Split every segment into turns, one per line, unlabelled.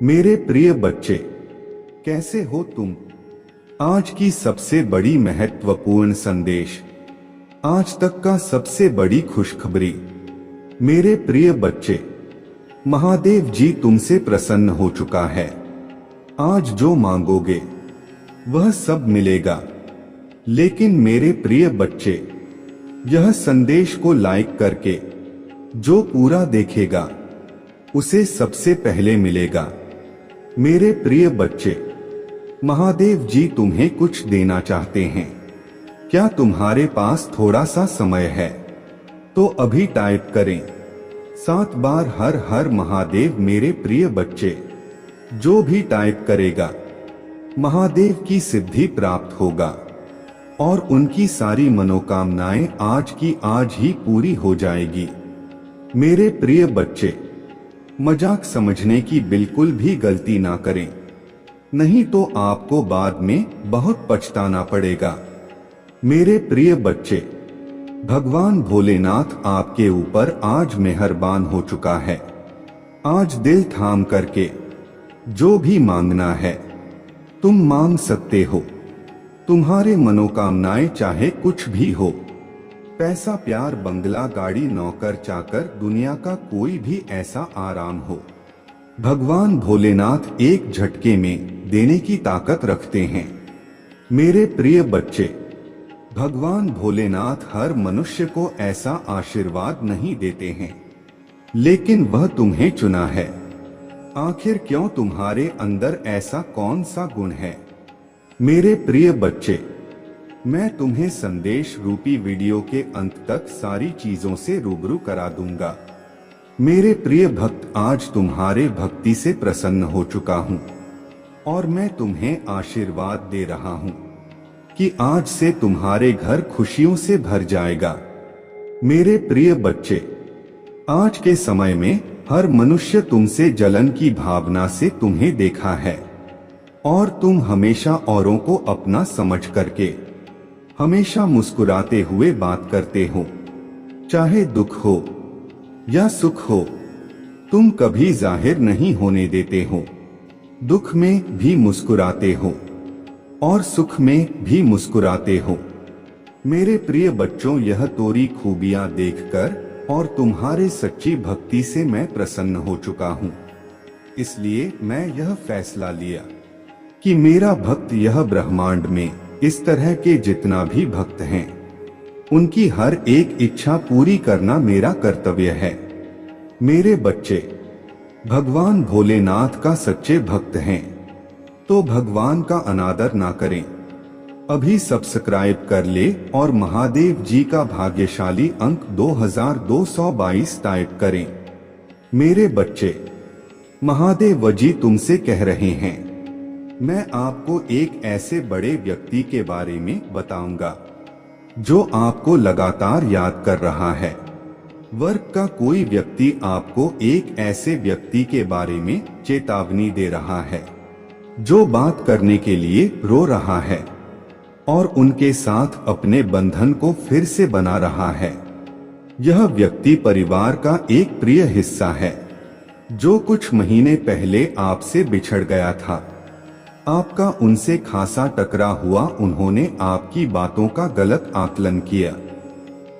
मेरे प्रिय बच्चे, कैसे हो तुम? आज की सबसे बड़ी महत्वपूर्ण संदेश, आज तक का सबसे बड़ी खुशखबरी। मेरे प्रिय बच्चे, महादेव जी तुमसे प्रसन्न हो चुका है। आज जो मांगोगे वह सब मिलेगा। लेकिन मेरे प्रिय बच्चे, यह संदेश को लाइक करके जो पूरा देखेगा उसे सबसे पहले मिलेगा। मेरे प्रिय बच्चे, महादेव जी तुम्हें कुछ देना चाहते हैं। क्या तुम्हारे पास थोड़ा सा समय है? तो अभी टाइप करें 7 बार हर हर महादेव। मेरे प्रिय बच्चे, जो भी टाइप करेगा महादेव की सिद्धि प्राप्त होगा और उनकी सारी मनोकामनाएं आज की आज ही पूरी हो जाएगी। मेरे प्रिय बच्चे, मजाक समझने की बिल्कुल भी गलती ना करें, नहीं तो आपको बाद में बहुत पछताना पड़ेगा। मेरे प्रिय बच्चे, भगवान भोलेनाथ आपके ऊपर आज मेहरबान हो चुका है। आज दिल थाम करके जो भी मांगना है तुम मांग सकते हो। तुम्हारे मनोकामनाएं चाहे कुछ भी हो, पैसा, प्यार, बंगला, गाड़ी, नौकर, चाकर, दुनिया का कोई भी ऐसा आराम हो, भगवान भोलेनाथ एक झटके में देने की ताकत रखते हैं। मेरे प्रिय बच्चे, भगवान भोलेनाथ हर मनुष्य को ऐसा आशीर्वाद नहीं देते हैं, लेकिन वह तुम्हें चुना है। आखिर क्यों? तुम्हारे अंदर ऐसा कौन सा गुण है? मेरे प्रिय बच्चे, मैं तुम्हें संदेश रूपी वीडियो के अंत तक सारी चीजों से रूबरू करा दूंगा। मेरे प्रिय भक्त, आज तुम्हारे भक्ति से प्रसन्न हो चुका हूं और मैं तुम्हें आशीर्वाद दे रहा हूं कि आज से तुम्हारे घर खुशियों से भर जाएगा। मेरे प्रिय बच्चे, आज के समय में हर मनुष्य तुमसे जलन की भावना से तुम्हें देखा है और तुम हमेशा औरों को अपना समझ करके हमेशा मुस्कुराते हुए बात करते हो। चाहे दुख हो या सुख हो, तुम कभी जाहिर नहीं होने देते हो। दुख में भी मुस्कुराते हो और सुख में भी मुस्कुराते हो। मेरे प्रिय बच्चों, यह तोरी खूबियां देखकर और तुम्हारे सच्ची भक्ति से मैं प्रसन्न हो चुका हूं। इसलिए मैं यह फैसला लिया कि मेरा भक्त यह ब्रह्मांड में इस तरह के जितना भी भक्त हैं, उनकी हर एक इच्छा पूरी करना मेरा कर्तव्य है। मेरे बच्चे, भगवान भोलेनाथ का सच्चे भक्त हैं, तो भगवान का अनादर ना करें। अभी सब्सक्राइब कर ले और महादेव जी का भाग्यशाली अंक 2222 टाइप करें। मेरे बच्चे, महादेव जी तुमसे कह रहे हैं, मैं आपको एक ऐसे बड़े व्यक्ति के बारे में बताऊंगा जो आपको लगातार याद कर रहा है। वर्ग का कोई व्यक्ति आपको एक ऐसे व्यक्ति के बारे में चेतावनी दे रहा है जो बात करने के लिए रो रहा है और उनके साथ अपने बंधन को फिर से बना रहा है। यह व्यक्ति परिवार का एक प्रिय हिस्सा है जो कुछ महीने पहले आपसे बिछड़ गया था। आपका उनसे खासा टकराव हुआ। उन्होंने आपकी बातों का गलत आकलन किया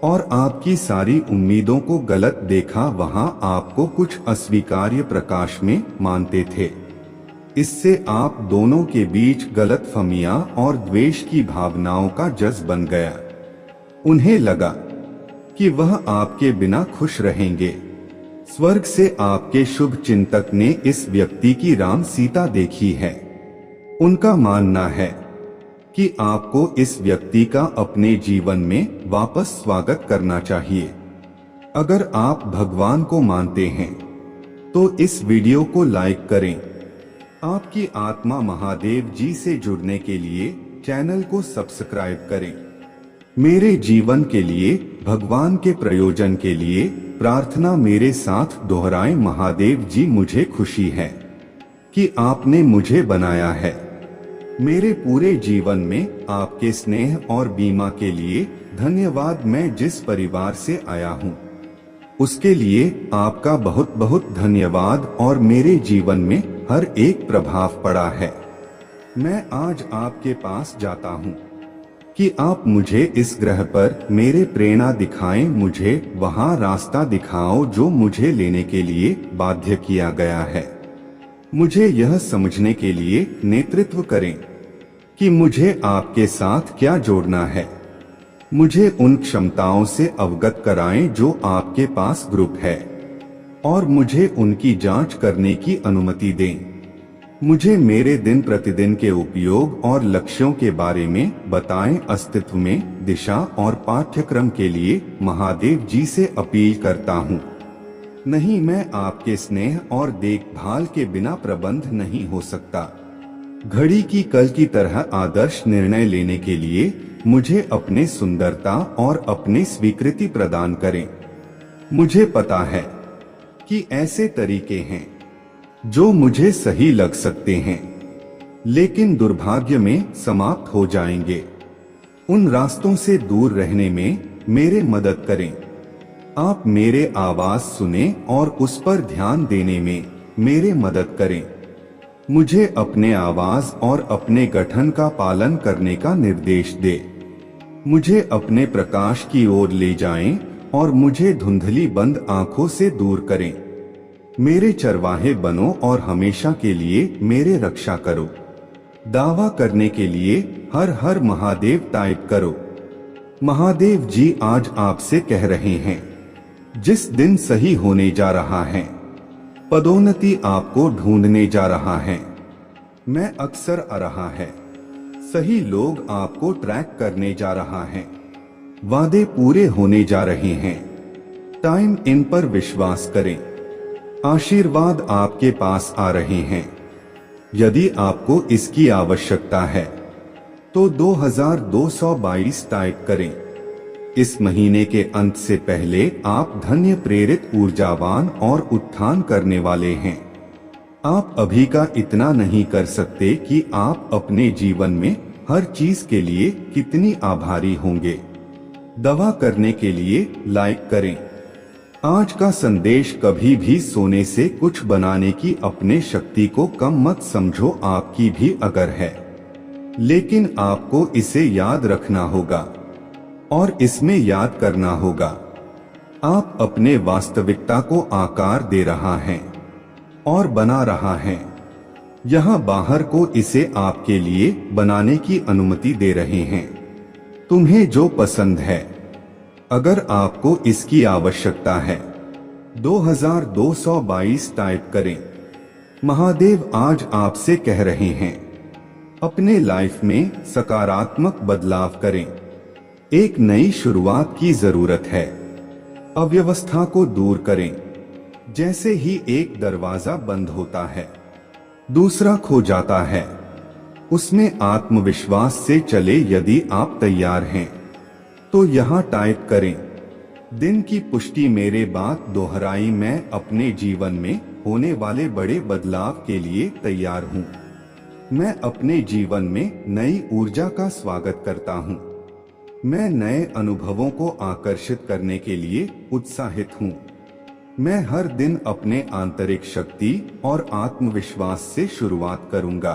और आपकी सारी उम्मीदों को गलत देखा। वहां आपको कुछ अस्वीकार्य प्रकाश में मानते थे। इससे आप दोनों के बीच गलतफहमियां और द्वेष की भावनाओं का जज़्ब बन गया। उन्हें लगा कि वह आपके बिना खुश रहेंगे। स्वर्ग से आपके शुभ चिंतक ने इस व्यक्ति की राम सीता देखी है। उनका मानना है कि आपको इस व्यक्ति का अपने जीवन में वापस स्वागत करना चाहिए। अगर आप भगवान को मानते हैं तो इस वीडियो को लाइक करें। आपकी आत्मा महादेव जी से जुड़ने के लिए चैनल को सब्सक्राइब करें। मेरे जीवन के लिए, भगवान के प्रयोजन के लिए प्रार्थना मेरे साथ दोहराएं। महादेव जी, मुझे खुशी है कि आपने मुझे बनाया है। मेरे पूरे जीवन में आपके स्नेह और बीमा के लिए धन्यवाद। मैं जिस परिवार से आया हूं उसके लिए आपका बहुत बहुत धन्यवाद और मेरे जीवन में हर एक प्रभाव पड़ा है। मैं आज आपके पास जाता हूँ कि आप मुझे इस ग्रह पर मेरे प्रेरणा दिखाएं, मुझे वहां रास्ता दिखाओ जो मुझे लेने के लिए बाध्य किया गया है। मुझे यह समझने के लिए नेतृत्व करें कि मुझे आपके साथ क्या जोड़ना है। मुझे उन क्षमताओं से अवगत कराएं जो आपके पास ग्रुप है और मुझे उनकी जांच करने की अनुमति दें। मुझे मेरे दिन प्रतिदिन के उपयोग और लक्ष्यों के बारे में बताएं। अस्तित्व में दिशा और पाठ्यक्रम के लिए महादेव जी से अपील करता हूँ। नहीं, मैं आपके स्नेह और देखभाल के बिना प्रबंध नहीं हो सकता। घड़ी की कल की तरह आदर्श निर्णय लेने के लिए मुझे अपने सुंदरता और अपनी स्वीकृति प्रदान करें। मुझे पता है कि ऐसे तरीके हैं जो मुझे सही लग सकते हैं, लेकिन दुर्भाग्य में समाप्त हो जाएंगे। उन रास्तों से दूर रहने में मेरे मदद करें। आप मेरे आवाज सुने और उस पर ध्यान देने में मेरे मदद करें। मुझे अपने आवाज और अपने गठन का पालन करने का निर्देश दे। मुझे अपने प्रकाश की ओर ले जाएं और मुझे धुंधली बंद आंखों से दूर करें। मेरे चरवाहे बनो और हमेशा के लिए मेरे रक्षा करो। दावा करने के लिए हर हर महादेव टाइप करो। महादेव जी आज आपसे कह रहे हैं, जिस दिन सही होने जा रहा है, पदोन्नति आपको ढूंढने जा रहा है। मैं अक्सर आ रहा है, सही लोग आपको ट्रैक करने जा रहा है। वादे पूरे होने जा रहे हैं। टाइम इन पर विश्वास करें। आशीर्वाद आपके पास आ रहे हैं। यदि आपको इसकी आवश्यकता है तो 2222 टाइप करें। इस महीने के अंत से पहले आप धन्य, प्रेरित, ऊर्जावान और उत्थान करने वाले हैं। आप अभी का इतना नहीं कर सकते कि आप अपने जीवन में हर चीज के लिए कितनी आभारी होंगे। दवा करने के लिए लाइक करें। आज का संदेश कभी भी सोने से कुछ बनाने की अपने शक्ति को कम मत समझो, आपकी भी अगर है, लेकिन आपको इसे याद रखना होगा और इसमें याद करना होगा। आप अपने वास्तविकता को आकार दे रहा हैं और बना रहा है। यहाँ बाहर को इसे आपके लिए बनाने की अनुमति दे रहे हैं। तुम्हें जो पसंद है, अगर आपको इसकी आवश्यकता है, 2222 टाइप करें। महादेव आज आपसे कह रहे हैं, अपने लाइफ में सकारात्मक बदलाव करें। एक नई शुरुआत की जरूरत है। अव्यवस्था को दूर करें। जैसे ही एक दरवाजा बंद होता है, दूसरा खो जाता है। उसमें आत्मविश्वास से चले। यदि आप तैयार हैं तो यहाँ टाइप करें, दिन की पुष्टि मेरे बात दोहराई। मैं अपने जीवन में होने वाले बड़े बदलाव के लिए तैयार हूँ। मैं अपने जीवन में नई ऊर्जा का स्वागत करता हूँ। मैं नए अनुभवों को आकर्षित करने के लिए उत्साहित हूँ। मैं हर दिन अपने आंतरिक शक्ति और आत्मविश्वास से शुरुआत करूंगा,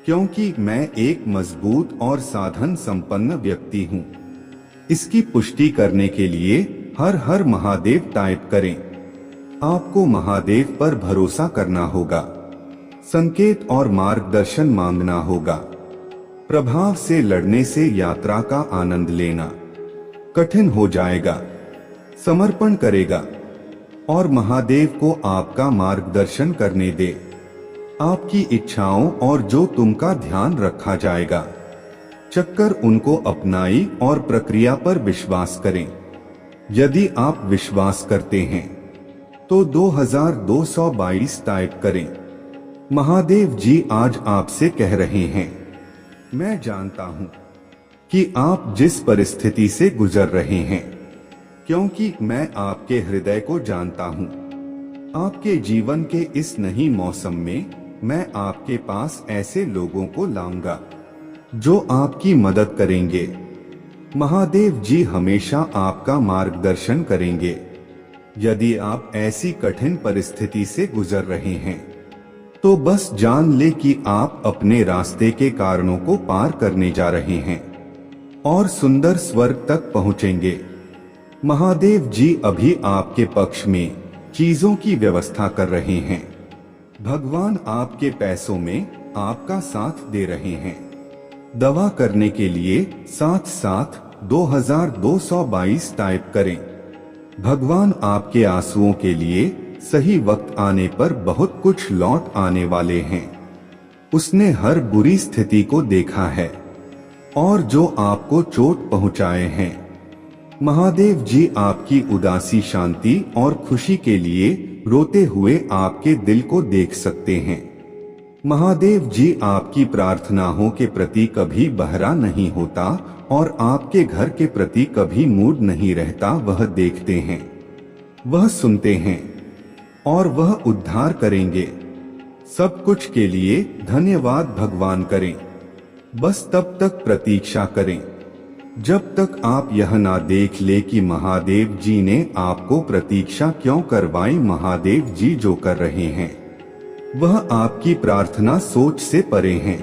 क्योंकि मैं एक मजबूत और साधन संपन्न व्यक्ति हूँ। इसकी पुष्टि करने के लिए हर हर महादेव टाइप करें। आपको महादेव पर भरोसा करना होगा, संकेत और मार्गदर्शन मांगना होगा। प्रभाव से लड़ने से यात्रा का आनंद लेना कठिन हो जाएगा। समर्पण करेगा और महादेव को आपका मार्गदर्शन करने दे। आपकी इच्छाओं और जो तुमका ध्यान रखा जाएगा, चक्कर उनको अपनाई और प्रक्रिया पर विश्वास करें। यदि आप विश्वास करते हैं तो 2222 टाइप करें। महादेव जी आज आपसे कह रहे हैं, मैं जानता हूं कि आप जिस परिस्थिति से गुजर रहे हैं, क्योंकि मैं आपके हृदय को जानता हूं। आपके जीवन के इस नई मौसम में मैं आपके पास ऐसे लोगों को लाऊंगा जो आपकी मदद करेंगे। महादेव जी हमेशा आपका मार्गदर्शन करेंगे। यदि आप ऐसी कठिन परिस्थिति से गुजर रहे हैं तो बस जान ले कि आप अपने रास्ते के कारणों को पार करने जा रहे हैं और सुंदर स्वर्ग तक पहुंचेंगे। महादेव जी अभी आपके पक्ष में चीजों की व्यवस्था कर रहे हैं। भगवान आपके पैसों में आपका साथ दे रहे हैं। दवा करने के लिए 77 2222 टाइप करें। भगवान आपके आंसुओं के लिए सही वक्त आने पर बहुत कुछ लौट आने वाले हैं। उसने हर बुरी स्थिति को देखा है और जो आपको चोट पहुंचाए हैं। महादेव जी आपकी उदासी शांति और खुशी के लिए रोते हुए आपके दिल को देख सकते हैं। महादेव जी आपकी प्रार्थनाओं के प्रति कभी बहरा नहीं होता और आपके घर के प्रति कभी मूड नहीं रहता। वह देखते हैं, वह सुनते हैं और वह उद्धार करेंगे। सब कुछ के लिए धन्यवाद भगवान करें। बस तब तक प्रतीक्षा करें जब तक आप यह ना देख ले कि महादेव जी ने आपको प्रतीक्षा क्यों करवाई। महादेव जी जो कर रहे हैं वह आपकी प्रार्थना सोच से परे हैं।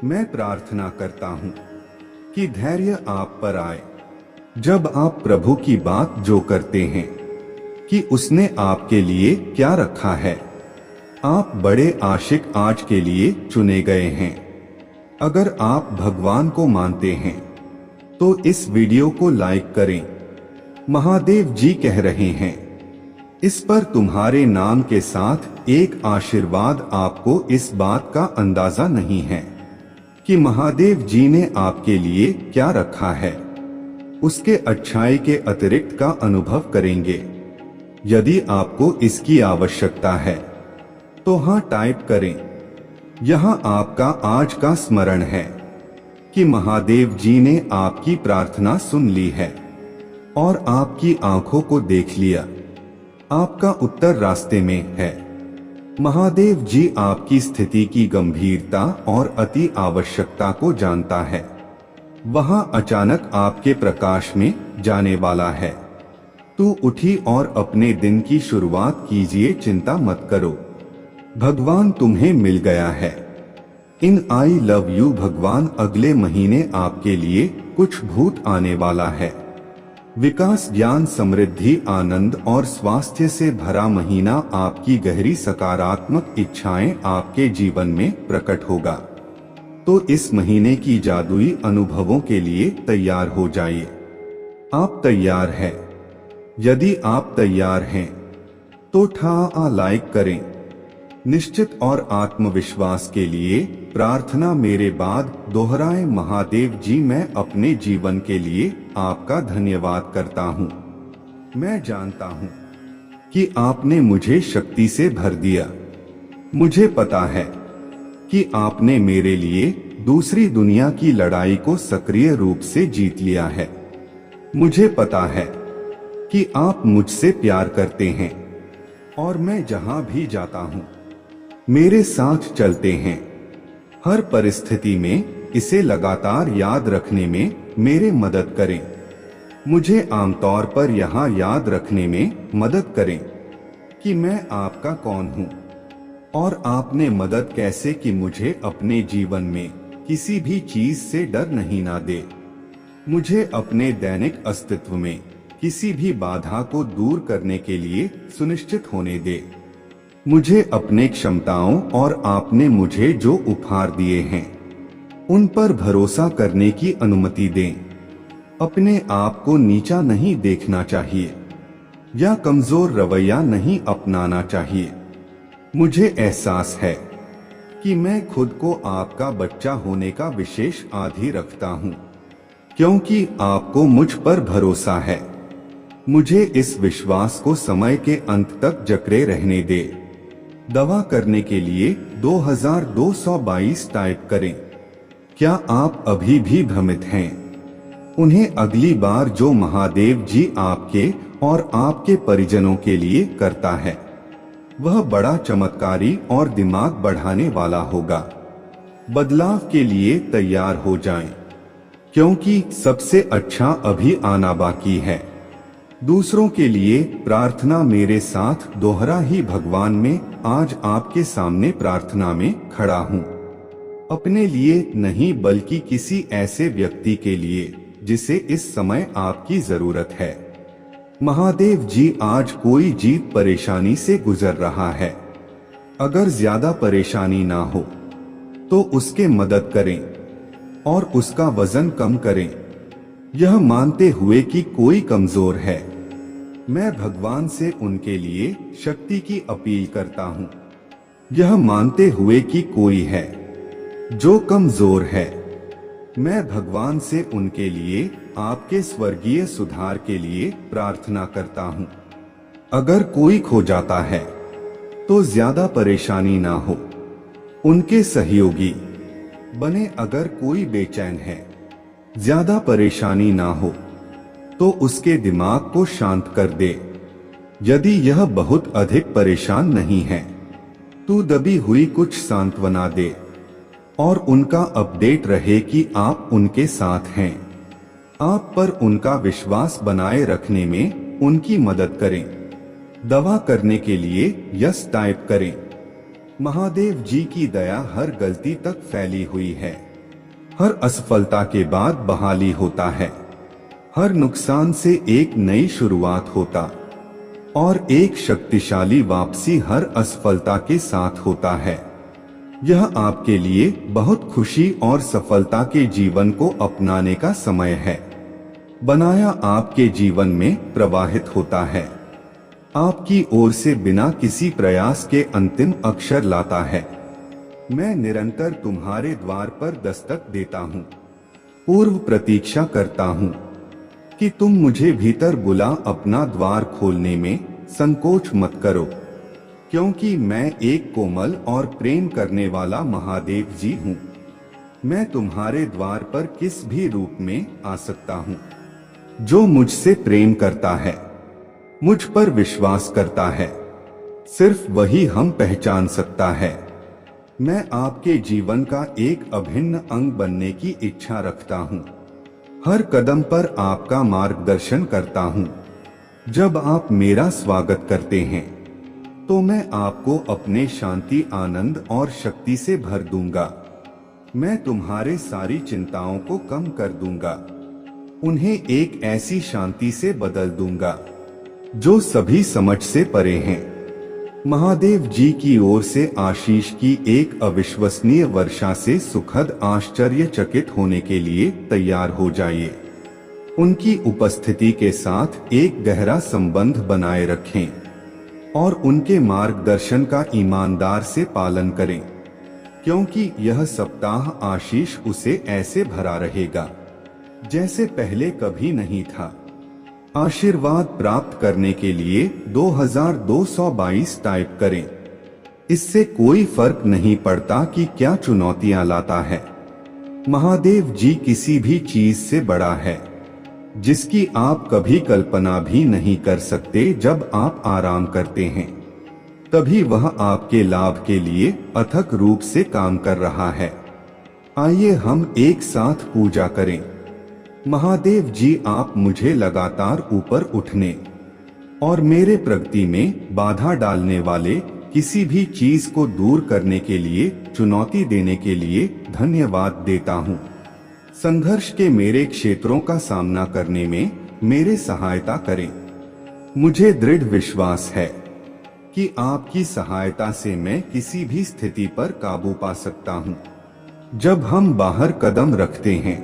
मैं प्रार्थना करता हूँ कि धैर्य आप पर आए जब आप प्रभु की बात जो करते हैं कि उसने आपके लिए क्या रखा है। आप बड़े आशिक आज के लिए चुने गए हैं। अगर आप भगवान को मानते हैं तो इस वीडियो को लाइक करें। महादेव जी कह रहे हैं इस पर तुम्हारे नाम के साथ एक आशीर्वाद। आपको इस बात का अंदाजा नहीं है कि महादेव जी ने आपके लिए क्या रखा है। उसके अच्छाई के अतिरिक्त का अनुभव करेंगे। यदि आपको इसकी आवश्यकता है तो हाँ टाइप करें। यहाँ आपका आज का स्मरण है कि महादेव जी ने आपकी प्रार्थना सुन ली है और आपकी आंखों को देख लिया। आपका उत्तर रास्ते में है। महादेव जी आपकी स्थिति की गंभीरता और अति आवश्यकता को जानता है। वहां अचानक आपके प्रकाश में जाने वाला है। तू उठी और अपने दिन की शुरुआत कीजिए। चिंता मत करो, भगवान तुम्हें मिल गया है। इन आई लव यू। भगवान अगले महीने आपके लिए कुछ भूत आने वाला है। विकास, ज्ञान, समृद्धि, आनंद और स्वास्थ्य से भरा महीना। आपकी गहरी सकारात्मक इच्छाएं आपके जीवन में प्रकट होगा। तो इस महीने की जादुई अनुभवों के लिए तैयार हो जाइए। आप तैयार हैं? यदि आप तैयार हैं तो लाइक करें। निश्चित और आत्मविश्वास के लिए प्रार्थना मेरे बाद दोहराएं। महादेव जी, मैं अपने जीवन के लिए आपका धन्यवाद करता हूँ। मैं जानता हूँ कि आपने मुझे शक्ति से भर दिया। मुझे पता है कि आपने मेरे लिए दूसरी दुनिया की लड़ाई को सक्रिय रूप से जीत लिया है। मुझे पता है कि आप मुझसे प्यार करते हैं और मैं जहां भी जाता हूं मेरे साथ चलते हैं। हर परिस्थिति में इसे लगातार याद रखने में मेरे मदद करें। मुझे आमतौर पर यहाँ याद रखने में मदद करें कि मैं आपका कौन हूँ और आपने मदद कैसे की। मुझे अपने जीवन में किसी भी चीज से डर नहीं ना दे। मुझे अपने दैनिक अस्तित्व में किसी भी बाधा को दूर करने के लिए सुनिश्चित होने दे। मुझे अपने क्षमताओं और आपने मुझे जो उपहार दिए हैं उन पर भरोसा करने की अनुमति दें। अपने आप को नीचा नहीं देखना चाहिए या कमजोर रवैया नहीं अपनाना चाहिए। मुझे एहसास है कि मैं खुद को आपका बच्चा होने का विशेष आदि रखता हूँ, क्योंकि आपको मुझ पर भरोसा है। मुझे इस विश्वास को समय के अंत तक जकड़े रहने दे। दवा करने के लिए 2222 टाइप करें। क्या आप अभी भी भ्रमित हैं? उन्हें अगली बार जो महादेव जी आपके और आपके परिजनों के लिए करता है वह बड़ा चमत्कारी और दिमाग बढ़ाने वाला होगा। बदलाव के लिए तैयार हो जाएं, क्योंकि सबसे अच्छा अभी आना बाकी है। दूसरों के लिए प्रार्थना मेरे साथ दोहरा ही भगवान में आज आपके सामने प्रार्थना में खड़ा हूँ। अपने लिए नहीं बल्कि किसी ऐसे व्यक्ति के लिए जिसे इस समय आपकी जरूरत है। महादेव जी, आज कोई जीत परेशानी से गुजर रहा है। अगर ज्यादा परेशानी ना हो तो उसके मदद करें और उसका वजन कम करें, यह मानते हुए कि कोई कमजोर है। मैं भगवान से उनके लिए शक्ति की अपील करता हूँ, यह मानते हुए कि कोई है जो कमजोर है। मैं भगवान से उनके लिए आपके स्वर्गीय सुधार के लिए प्रार्थना करता हूँ। अगर कोई खो जाता है तो ज्यादा परेशानी ना हो, उनके सहयोगी बने। अगर कोई बेचैन है, ज्यादा परेशानी ना हो तो उसके दिमाग को शांत कर दे। यदि यह बहुत अधिक परेशान नहीं है तो दबी हुई कुछ सांत्वना दे और उनका अपडेट रहे कि आप उनके साथ हैं। आप पर उनका विश्वास बनाए रखने में उनकी मदद करें। दवा करने के लिए यस टाइप करें। महादेव जी की दया हर गलती तक फैली हुई है। हर असफलता के बाद बहाली होता है। हर नुकसान से एक नई शुरुआत होता और एक शक्तिशाली वापसी हर असफलता के साथ होता है। यह आपके लिए बहुत खुशी और सफलता के जीवन को अपनाने का समय है। बनाया आपके जीवन में प्रवाहित होता है। आपकी ओर से बिना किसी प्रयास के अंतिम अक्षर लाता है। मैं निरंतर तुम्हारे द्वार पर दस्तक देता हूँ। पूर्व प्रतीक्षा करता हूँ कि तुम मुझे भीतर बुला। अपना द्वार खोलने में संकोच मत करो, क्योंकि मैं एक कोमल और प्रेम करने वाला महादेव जी हूँ। मैं तुम्हारे द्वार पर किस भी रूप में आ सकता हूँ। जो मुझसे प्रेम करता है, मुझ पर विश्वास करता है, सिर्फ वही हम पहचान सकता है। मैं आपके जीवन का एक अभिन्न अंग बनने की इच्छा रखता हूँ। हर कदम पर आपका मार्गदर्शन करता हूँ। जब आप मेरा स्वागत करते हैं तो मैं आपको अपने शांति, आनंद और शक्ति से भर दूंगा। मैं तुम्हारे सारी चिंताओं को कम कर दूंगा, उन्हें एक ऐसी शांति से बदल दूंगा जो सभी समझ से परे हैं। महादेव जी की ओर से आशीष की एक अविश्वसनीय वर्षा से सुखद आश्चर्यचकित होने के लिए तैयार हो जाइए। उनकी उपस्थिति के साथ एक गहरा संबंध बनाए रखें और उनके मार्गदर्शन का ईमानदार से पालन करें, क्योंकि यह सप्ताह आशीष उसे ऐसे भरा रहेगा जैसे पहले कभी नहीं था। आशीर्वाद प्राप्त करने के लिए 2222 टाइप करें। इससे कोई फर्क नहीं पड़ता कि क्या चुनौतियां लाता है। महादेव जी किसी भी चीज से बड़ा है जिसकी आप कभी कल्पना भी नहीं कर सकते। जब आप आराम करते हैं तभी वह आपके लाभ के लिए अथक रूप से काम कर रहा है। आइए हम एक साथ पूजा करें। महादेव जी, आप मुझे लगातार ऊपर उठने और मेरे प्रगति में बाधा डालने वाले किसी भी चीज को दूर करने के लिए, चुनौती देने के लिए धन्यवाद देता हूँ। संघर्ष के मेरे क्षेत्रों का सामना करने में मेरे सहायता करें। मुझे दृढ़ विश्वास है कि आपकी सहायता से मैं किसी भी स्थिति पर काबू पा सकता हूँ। जब हम बाहर कदम रखते हैं,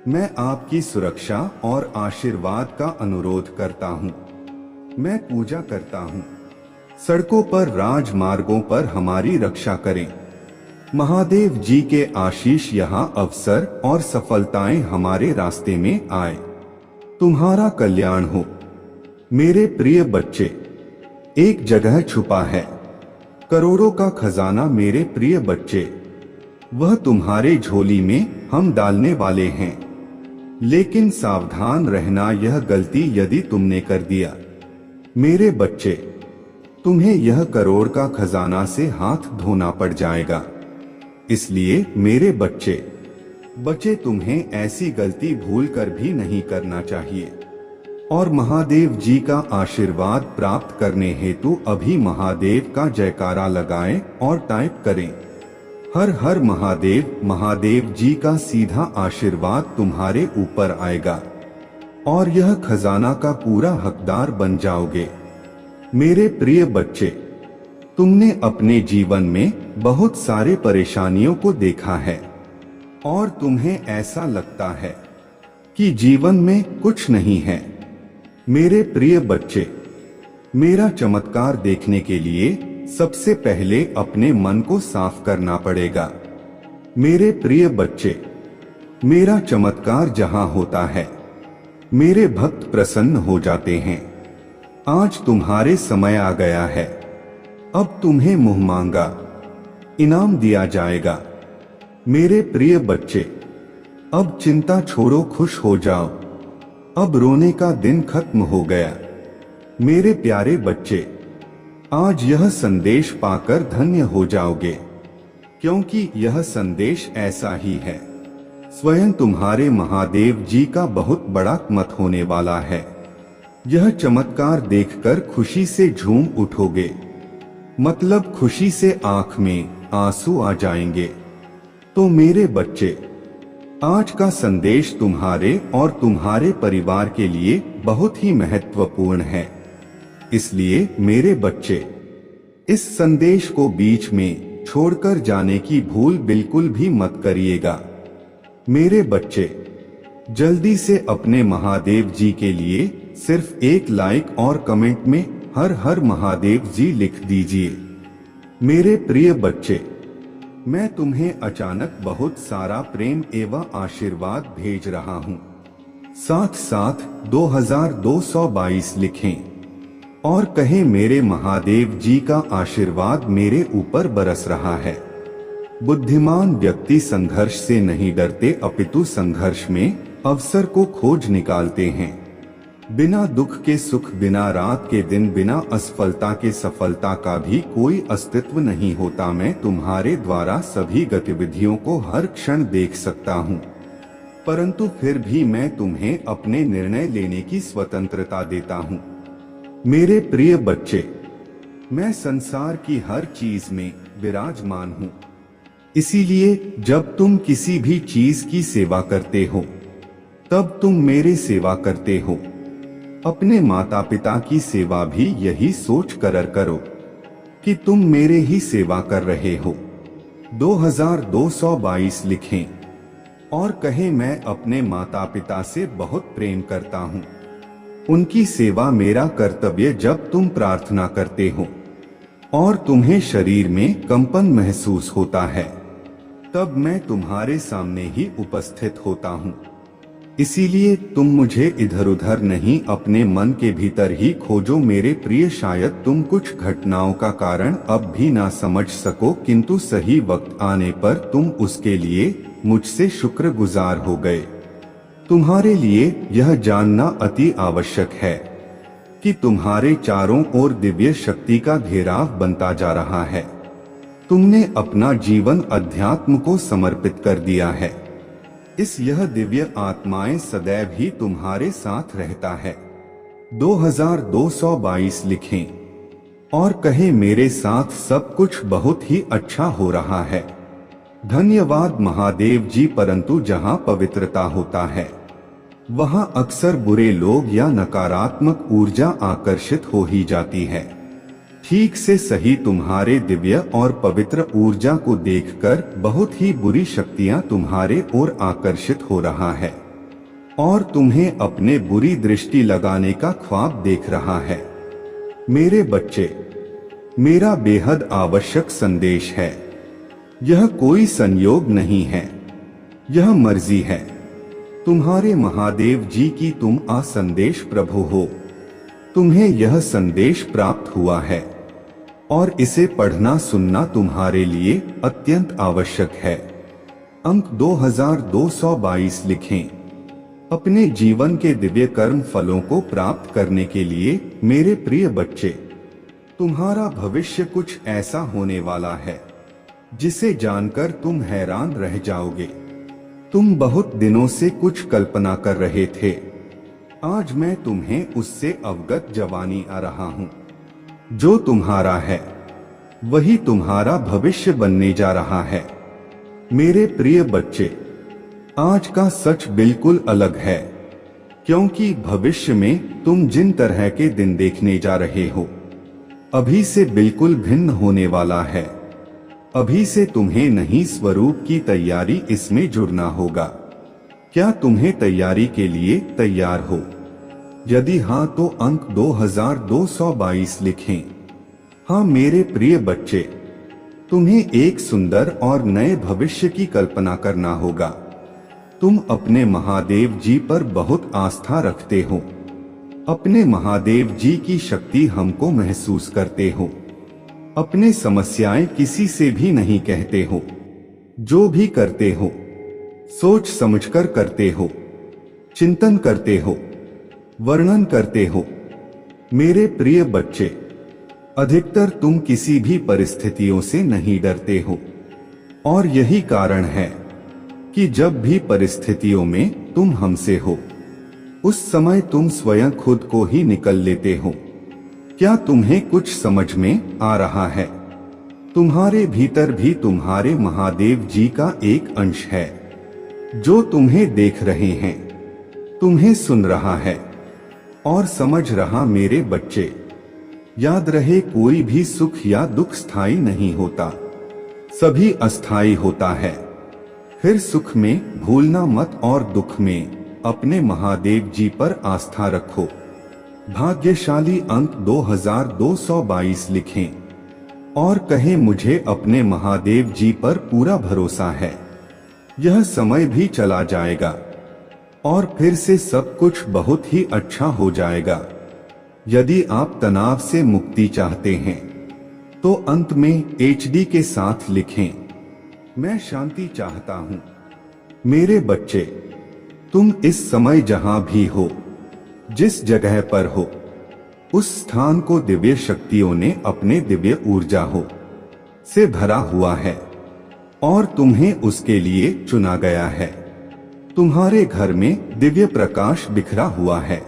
मैं आपकी सुरक्षा और आशीर्वाद का अनुरोध करता हूँ। मैं पूजा करता हूँ। सड़कों पर, राजमार्गों पर हमारी रक्षा करें। महादेव जी के आशीष यहाँ अवसर और सफलताएं हमारे रास्ते में आए। तुम्हारा कल्याण हो। मेरे प्रिय बच्चे, एक जगह छुपा है करोड़ों का खजाना। मेरे प्रिय बच्चे, वह तुम्हारे झोली में हम डालने वाले हैं। लेकिन सावधान रहना, यह गलती यदि तुमने कर दिया, मेरे बच्चे, तुम्हें यह करोड़ का खजाना से हाथ धोना पड़ जाएगा। इसलिए मेरे बच्चे, तुम्हें ऐसी गलती भूल कर भी नहीं करना चाहिए। और महादेव जी का आशीर्वाद प्राप्त करने हेतु अभी महादेव का जयकारा लगाएं और टाइप करें, हर हर महादेव। महादेव जी का सीधा आशीर्वाद तुम्हारे ऊपर आएगा और यह खजाना का पूरा हकदार बन जाओगे। मेरे प्रिय बच्चे, तुमने अपने जीवन में बहुत सारे परेशानियों को देखा है और तुम्हें ऐसा लगता है कि जीवन में कुछ नहीं है। मेरे प्रिय बच्चे, मेरा चमत्कार देखने के लिए सबसे पहले अपने मन को साफ करना पड़ेगा। मेरे प्रिय बच्चे, मेरा चमत्कार जहां होता है, मेरे भक्त प्रसन्न हो जाते हैं। आज तुम्हारे समय आ गया है। अब तुम्हें मुंह मांगा इनाम दिया जाएगा। मेरे प्रिय बच्चे, अब चिंता छोड़ो, खुश हो जाओ। अब रोने का दिन खत्म हो गया। मेरे प्यारे बच्चे, आज यह संदेश पाकर धन्य हो जाओगे, क्योंकि यह संदेश ऐसा ही है। स्वयं तुम्हारे महादेव जी का बहुत बड़ा मत होने वाला है। यह चमत्कार देखकर खुशी से झूम उठोगे, मतलब खुशी से आंख में आंसू आ जाएंगे। तो मेरे बच्चे, आज का संदेश तुम्हारे और तुम्हारे परिवार के लिए बहुत ही महत्वपूर्ण है। इसलिए मेरे बच्चे, इस संदेश को बीच में छोड़कर जाने की भूल बिल्कुल भी मत करिएगा। मेरे बच्चे, जल्दी से अपने महादेव जी के लिए सिर्फ एक लाइक और कमेंट में हर हर महादेव जी लिख दीजिए। मेरे प्रिय बच्चे, मैं तुम्हें अचानक बहुत सारा प्रेम एवं आशीर्वाद भेज रहा हूँ। साथ साथ 2222 लिखें और कहें, मेरे महादेव जी का आशीर्वाद मेरे ऊपर बरस रहा है। बुद्धिमान व्यक्ति संघर्ष से नहीं डरते, अपितु संघर्ष में अवसर को खोज निकालते हैं। बिना दुख के सुख, बिना रात के दिन, बिना असफलता के सफलता का भी कोई अस्तित्व नहीं होता। मैं तुम्हारे द्वारा सभी गतिविधियों को हर क्षण देख सकता हूँ, परंतु फिर भी मैं तुम्हें अपने निर्णय लेने की स्वतंत्रता देता हूँ। मेरे प्रिय बच्चे, मैं संसार की हर चीज में विराजमान हूँ। इसीलिए जब तुम किसी भी चीज की सेवा करते हो, तब तुम मेरे सेवा करते हो। अपने माता पिता की सेवा भी यही सोच कर करो कि तुम मेरे ही सेवा कर रहे हो। 2222 लिखें और कहें, मैं अपने माता पिता से बहुत प्रेम करता हूँ। उनकी सेवा मेरा कर्तव्य। जब तुम प्रार्थना करते हो और तुम्हें शरीर में कंपन महसूस होता है, तब मैं तुम्हारे सामने ही उपस्थित होता हूँ। इसीलिए तुम मुझे इधर उधर नहीं, अपने मन के भीतर ही खोजो। मेरे प्रिय, शायद तुम कुछ घटनाओं का कारण अब भी ना समझ सको, किंतु सही वक्त आने पर तुम उसके लिए मुझसे शुक्रगुजार हो गए। तुम्हारे लिए यह जानना अति आवश्यक है कि तुम्हारे चारों ओर दिव्य शक्ति का घेराव बनता जा रहा है। तुमने अपना जीवन अध्यात्म को समर्पित कर दिया है। इस यह दिव्य आत्माएं सदैव ही तुम्हारे साथ रहता है। 2222 लिखें और कहें, मेरे साथ सब कुछ बहुत ही अच्छा हो रहा है। धन्यवाद महादेव जी। परंतु जहां पवित्रता होता है, वहां अक्सर बुरे लोग या नकारात्मक ऊर्जा आकर्षित हो ही जाती है। ठीक से सही तुम्हारे दिव्य और पवित्र ऊर्जा को देखकर बहुत ही बुरी शक्तियां तुम्हारे ओर आकर्षित हो रहा है और तुम्हें अपने बुरी दृष्टि लगाने का ख्वाब देख रहा है। मेरे बच्चे, मेरा बेहद आवश्यक संदेश है। यह कोई संयोग नहीं है, यह मर्जी है तुम्हारे महादेव जी की। तुम संदेश प्रभु हो। तुम्हें यह संदेश प्राप्त हुआ है और इसे पढ़ना सुनना तुम्हारे लिए अत्यंत आवश्यक है। अंक 2222 लिखें। अपने जीवन के दिव्य कर्म फलों को प्राप्त करने के लिए मेरे प्रिय बच्चे, तुम्हारा भविष्य कुछ ऐसा होने वाला है जिसे जानकर तुम हैरान रह जाओगे। तुम बहुत दिनों से कुछ कल्पना कर रहे थे आज मैं तुम्हें उससे अवगत जवानी आ रहा हूं। जो तुम्हारा है वही तुम्हारा भविष्य बनने जा रहा है। मेरे प्रिय बच्चे, आज का सच बिल्कुल अलग है, क्योंकि भविष्य में तुम जिन तरह के दिन देखने जा रहे हो अभी से बिल्कुल भिन्न होने वाला है। अभी से तुम्हें नई स्वरूप की तैयारी इसमें जुड़ना होगा। क्या तुम्हें तैयारी के लिए तैयार हो? यदि हाँ तो अंक 2222 लिखें। हाँ मेरे प्रिय बच्चे, तुम्हें एक सुंदर और नए भविष्य की कल्पना करना होगा। तुम अपने महादेव जी पर बहुत आस्था रखते हो। अपने महादेव जी की शक्ति हमको महसूस करते हो। अपने समस्याएं किसी से भी नहीं कहते हो। जो भी करते हो सोच समझकर करते हो, चिंतन करते हो, वर्णन करते हो। मेरे प्रिय बच्चे, अधिकतर तुम किसी भी परिस्थितियों से नहीं डरते हो, और यही कारण है कि जब भी परिस्थितियों में तुम हमसे हो उस समय तुम स्वयं खुद को ही निकल लेते हो। क्या तुम्हें कुछ समझ में आ रहा है? तुम्हारे भीतर भी तुम्हारे महादेव जी का एक अंश है जो तुम्हें देख रहे हैं, तुम्हें सुन रहा है और समझ रहा। मेरे बच्चे, याद रहे कोई भी सुख या दुख स्थायी नहीं होता, सभी अस्थायी होता है। फिर सुख में भूलना मत और दुख में अपने महादेव जी पर आस्था रखो। भाग्यशाली अंक 2222 लिखें और कहें, मुझे अपने महादेव जी पर पूरा भरोसा है। यह समय भी चला जाएगा और फिर से सब कुछ बहुत ही अच्छा हो जाएगा। यदि आप तनाव से मुक्ति चाहते हैं तो अंत में HD के साथ लिखें, मैं शांति चाहता हूं। मेरे बच्चे, तुम इस समय जहां भी हो, जिस जगह पर हो, उस स्थान को दिव्य शक्तियों ने अपने दिव्य ऊर्जा हो से भरा हुआ है और तुम्हें उसके लिए चुना गया है। तुम्हारे घर में दिव्य प्रकाश बिखरा हुआ है,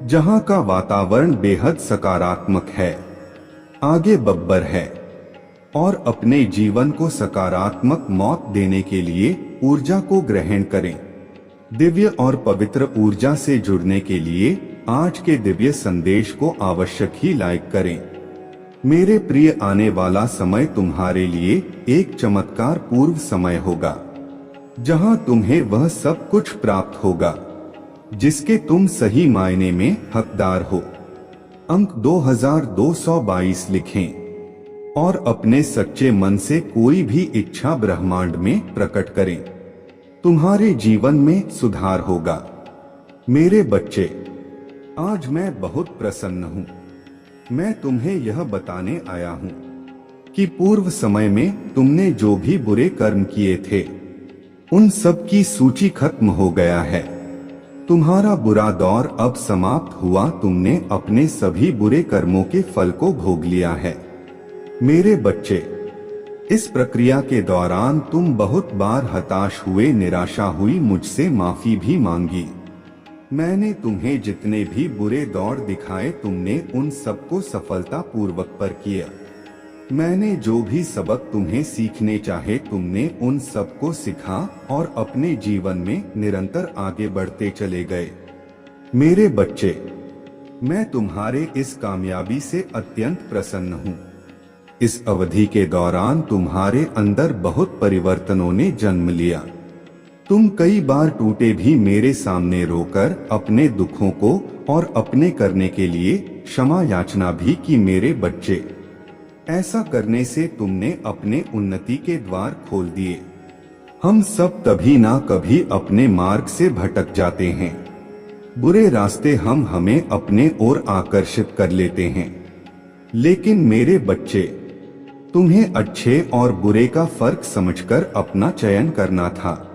जहां का वातावरण बेहद सकारात्मक है, आगे बब्बर है और अपने जीवन को सकारात्मक मौत देने के लिए ऊर्जा को ग्रहण करें। दिव्य और पवित्र ऊर्जा से जुड़ने के लिए आज के दिव्य संदेश को आवश्यक ही लाइक करें। मेरे प्रिय, आने वाला समय तुम्हारे लिए एक चमत्कार पूर्व समय होगा, जहां तुम्हें वह सब कुछ प्राप्त होगा जिसके तुम सही मायने में हकदार हो। अंक 2222 लिखें और अपने सच्चे मन से कोई भी इच्छा ब्रह्मांड में प्रकट करें। तुम्हारे जीवन में सुधार होगा। मेरे बच्चे, आज मैं बहुत प्रसन्न हूँ। मैं तुम्हें यह बताने आया हूँ कि पूर्व समय में तुमने जो भी बुरे कर्म किए थे उन सब की सूची खत्म हो गया है। तुम्हारा बुरा दौर अब समाप्त हुआ। तुमने अपने सभी बुरे कर्मों के फल को भोग लिया है। मेरे बच्चे, इस प्रक्रिया के दौरान तुम बहुत बार हताश हुए, निराशा हुई, मुझसे माफी भी मांगी। मैंने तुम्हें जितने भी बुरे दौर दिखाए तुमने उन सबको सफलता पूर्वक पर किया। मैंने जो भी सबक तुम्हें सीखने चाहे तुमने उन सबको सीखा और अपने जीवन में निरंतर आगे बढ़ते चले गए। मेरे बच्चे, मैं तुम्हारे इस कामयाबी से अत्यंत प्रसन्न हूँ। इस अवधि के दौरान तुम्हारे अंदर बहुत परिवर्तनों ने जन्म लिया। तुम कई बार टूटे भी, मेरे सामने रोकर अपने दुखों को और अपने करने के लिए क्षमा याचना भी की। मेरे बच्चे, ऐसा करने से तुमने अपने उन्नति के द्वार खोल दिए। हम सब कभी ना कभी अपने मार्ग से भटक जाते हैं। बुरे रास्ते हम हमें अपने ओर आकर्षित कर लेते हैं। लेकिन मेरे बच्चे, तुम्हें अच्छे और बुरे का फर्क समझकर अपना चयन करना था।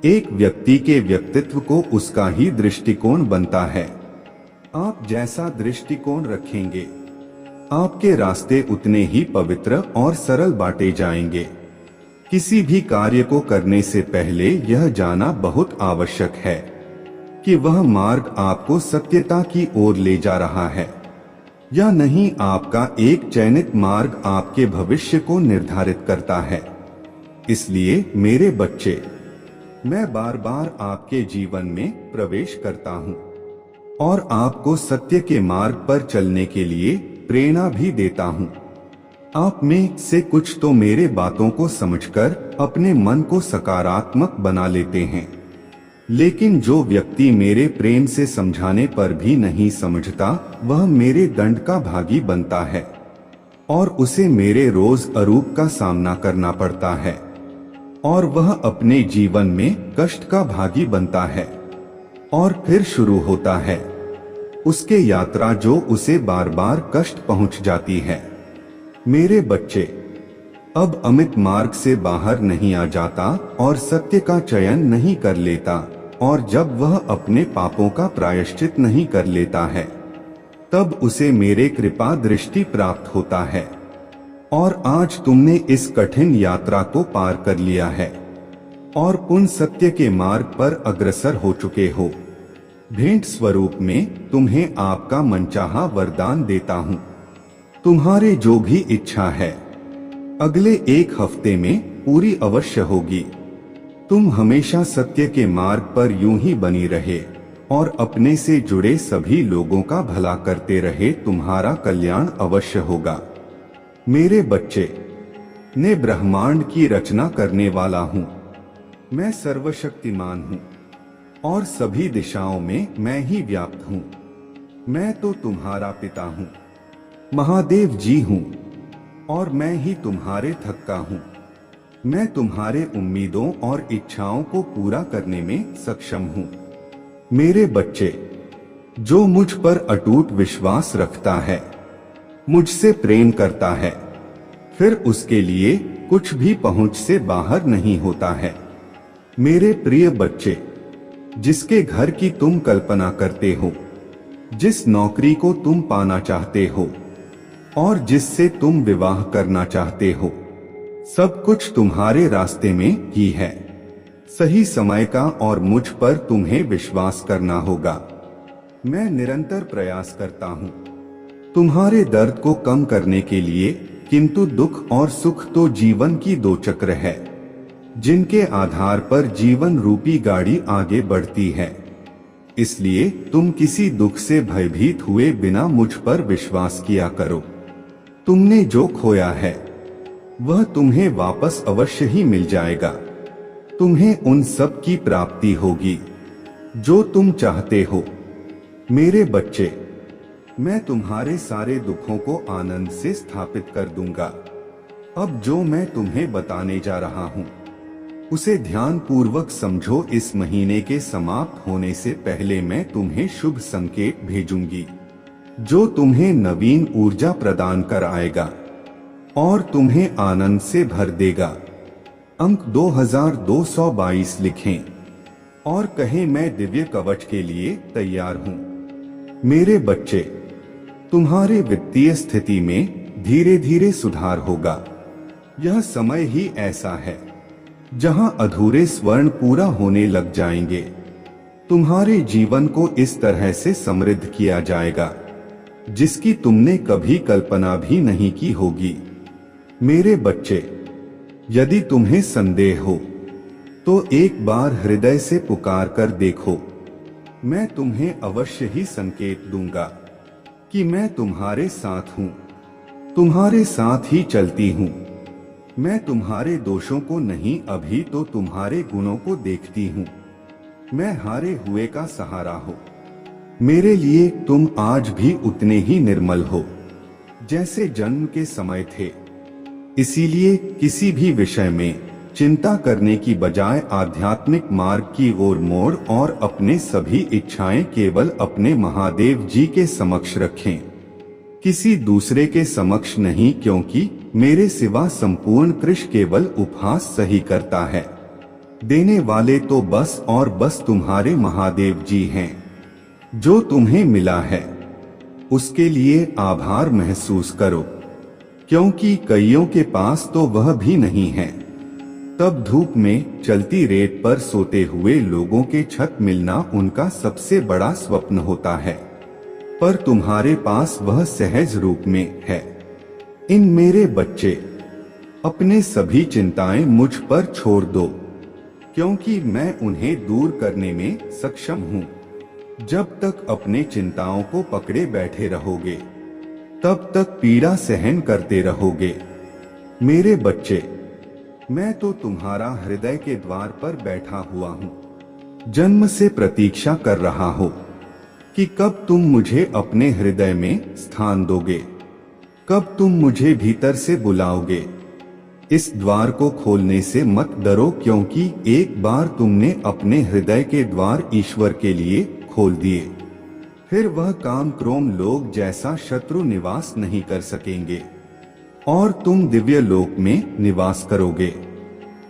एक व्यक्ति के व्यक्तित्व को उसका ही दृष्टिकोण बनता है। आप जैसा दृष्टिकोण रखेंगे, आपके रास्ते उतने ही पवित्र और सरल बांटे जाएंगे। किसी भी कार्य को करने से पहले यह जानना बहुत आवश्यक है कि वह मार्ग आपको सत्यता की ओर ले जा रहा है या नहीं। आपका एक चयनित मार्ग आपके भविष्य को निर्धारित करता है। इसलिए मेरे बच्चे, मैं बार बार आपके जीवन में प्रवेश करता हूँ और आपको सत्य के मार्ग पर चलने के लिए प्रेरणा भी देता हूँ। आप में से कुछ तो मेरे बातों को समझकर अपने मन को सकारात्मक बना लेते हैं, लेकिन जो व्यक्ति मेरे प्रेम से समझाने पर भी नहीं समझता, वह मेरे दंड का भागी बनता है और उसे मेरे रोज अरूप का सामना करना पड़ता है और वह अपने जीवन में कष्ट का भागी बनता है। और फिर शुरू होता है उसके यात्रा जो उसे बार बार कष्ट पहुंच जाती है। मेरे बच्चे, अब अमित मार्ग से बाहर नहीं आ जाता और सत्य का चयन नहीं कर लेता, और जब वह अपने पापों का प्रायश्चित नहीं कर लेता है, तब उसे मेरे कृपा दृष्टि प्राप्त होता है। और आज तुमने इस कठिन यात्रा को पार कर लिया है और पुण्य सत्य के मार्ग पर अग्रसर हो चुके हो। भेंट स्वरूप में तुम्हें आपका मनचाहा वरदान देता हूँ। तुम्हारे जो भी इच्छा है अगले एक हफ्ते में पूरी अवश्य होगी। तुम हमेशा सत्य के मार्ग पर यूं ही बनी रहे और अपने से जुड़े सभी लोगों का भला करते रहे, तुम्हारा कल्याण अवश्य होगा। मेरे बच्चे, मैं ब्रह्मांड की रचना करने वाला हूँ। मैं सर्वशक्तिमान हूँ और सभी दिशाओं में मैं ही व्याप्त हूँ। मैं तो तुम्हारा पिता हूँ, महादेव जी हूँ, और मैं ही तुम्हारे थक्का हूँ। मैं तुम्हारे उम्मीदों और इच्छाओं को पूरा करने में सक्षम हूँ। मेरे बच्चे, जो मुझ पर अटूट विश्वास रखता है, मुझसे प्रेम करता है, फिर उसके लिए कुछ भी पहुंच से बाहर नहीं होता है। मेरे प्रिय बच्चे, जिसके घर की तुम कल्पना करते हो, जिस नौकरी को तुम पाना चाहते हो और जिससे तुम विवाह करना चाहते हो, सब कुछ तुम्हारे रास्ते में ही है। सही समय का और मुझ पर तुम्हें विश्वास करना होगा। मैं निरंतर प्रयास करता हूँ तुम्हारे दर्द को कम करने के लिए, किंतु दुख और सुख तो जीवन की दो चक्र है जिनके आधार पर जीवन रूपी गाड़ी आगे बढ़ती है। इसलिए तुम किसी दुख से भयभीत हुए बिना मुझ पर विश्वास किया करो। तुमने जो खोया है वह तुम्हें वापस अवश्य ही मिल जाएगा। तुम्हें उन सब की प्राप्ति होगी जो तुम चाहते हो। मेरे बच्चे, मैं तुम्हारे सारे दुखों को आनंद से स्थापित कर दूंगा। अब जो मैं तुम्हें बताने जा रहा हूँ उसे ध्यान पूर्वक समझो। इस महीने के समाप्त होने से पहले मैं तुम्हें शुभ संकेत भेजूंगी जो तुम्हें नवीन ऊर्जा प्रदान कर आएगा और तुम्हें आनंद से भर देगा। अंक 2222 लिखें और कहें, मैं दिव्य कवच के लिए तैयार हूँ। मेरे बच्चे, तुम्हारे वित्तीय स्थिति में धीरे धीरे सुधार होगा। यह समय ही ऐसा है जहां अधूरे स्वर्ण पूरा होने लग जाएंगे। तुम्हारे जीवन को इस तरह से समृद्ध किया जाएगा जिसकी तुमने कभी कल्पना भी नहीं की होगी। मेरे बच्चे, यदि तुम्हें संदेह हो तो एक बार हृदय से पुकार कर देखो। मैं तुम्हें अवश्य ही संकेत दूंगा कि मैं तुम्हारे साथ हूँ, तुम्हारे साथ ही चलती हूँ। मैं तुम्हारे दोषों को नहीं, अभी तो तुम्हारे गुणों को देखती हूँ। मैं हारे हुए का सहारा हो। मेरे लिए तुम आज भी उतने ही निर्मल हो जैसे जन्म के समय थे। इसीलिए किसी भी विषय में चिंता करने की बजाय आध्यात्मिक मार्ग की ओर मोड़ और अपने सभी इच्छाएं केवल अपने महादेव जी के समक्ष रखें, किसी दूसरे के समक्ष नहीं, क्योंकि मेरे सिवा संपूर्ण कृष्ण केवल उपहास सही करता है। देने वाले तो बस और बस तुम्हारे महादेव जी हैं। जो तुम्हें मिला है उसके लिए आभार महसूस करो, क्योंकि कईयों के पास तो वह भी नहीं है। तब धूप में चलती रेत पर सोते हुए लोगों के छत मिलना उनका सबसे बड़ा स्वप्न होता है, पर तुम्हारे पास वह सहज रूप में है। इन मेरे बच्चे, अपने सभी चिंताएं मुझ पर छोड़ दो, क्योंकि मैं उन्हें दूर करने में सक्षम हूँ। जब तक अपने चिंताओं को पकड़े बैठे रहोगे, तब तक पीड़ा सहन करते रहोगे। मेरे बच्चे, मैं तो तुम्हारा हृदय के द्वार पर बैठा हुआ हूँ। जन्म से प्रतीक्षा कर रहा हो कि कब तुम मुझे अपने हृदय में स्थान दोगे, कब तुम मुझे भीतर से बुलाओगे। इस द्वार को खोलने से मत डरो, क्योंकि एक बार तुमने अपने हृदय के द्वार ईश्वर के लिए खोल दिए, फिर वह काम क्रोम लोग जैसा शत्रु निवास नहीं कर सकेंगे और तुम दिव्य लोक में निवास करोगे।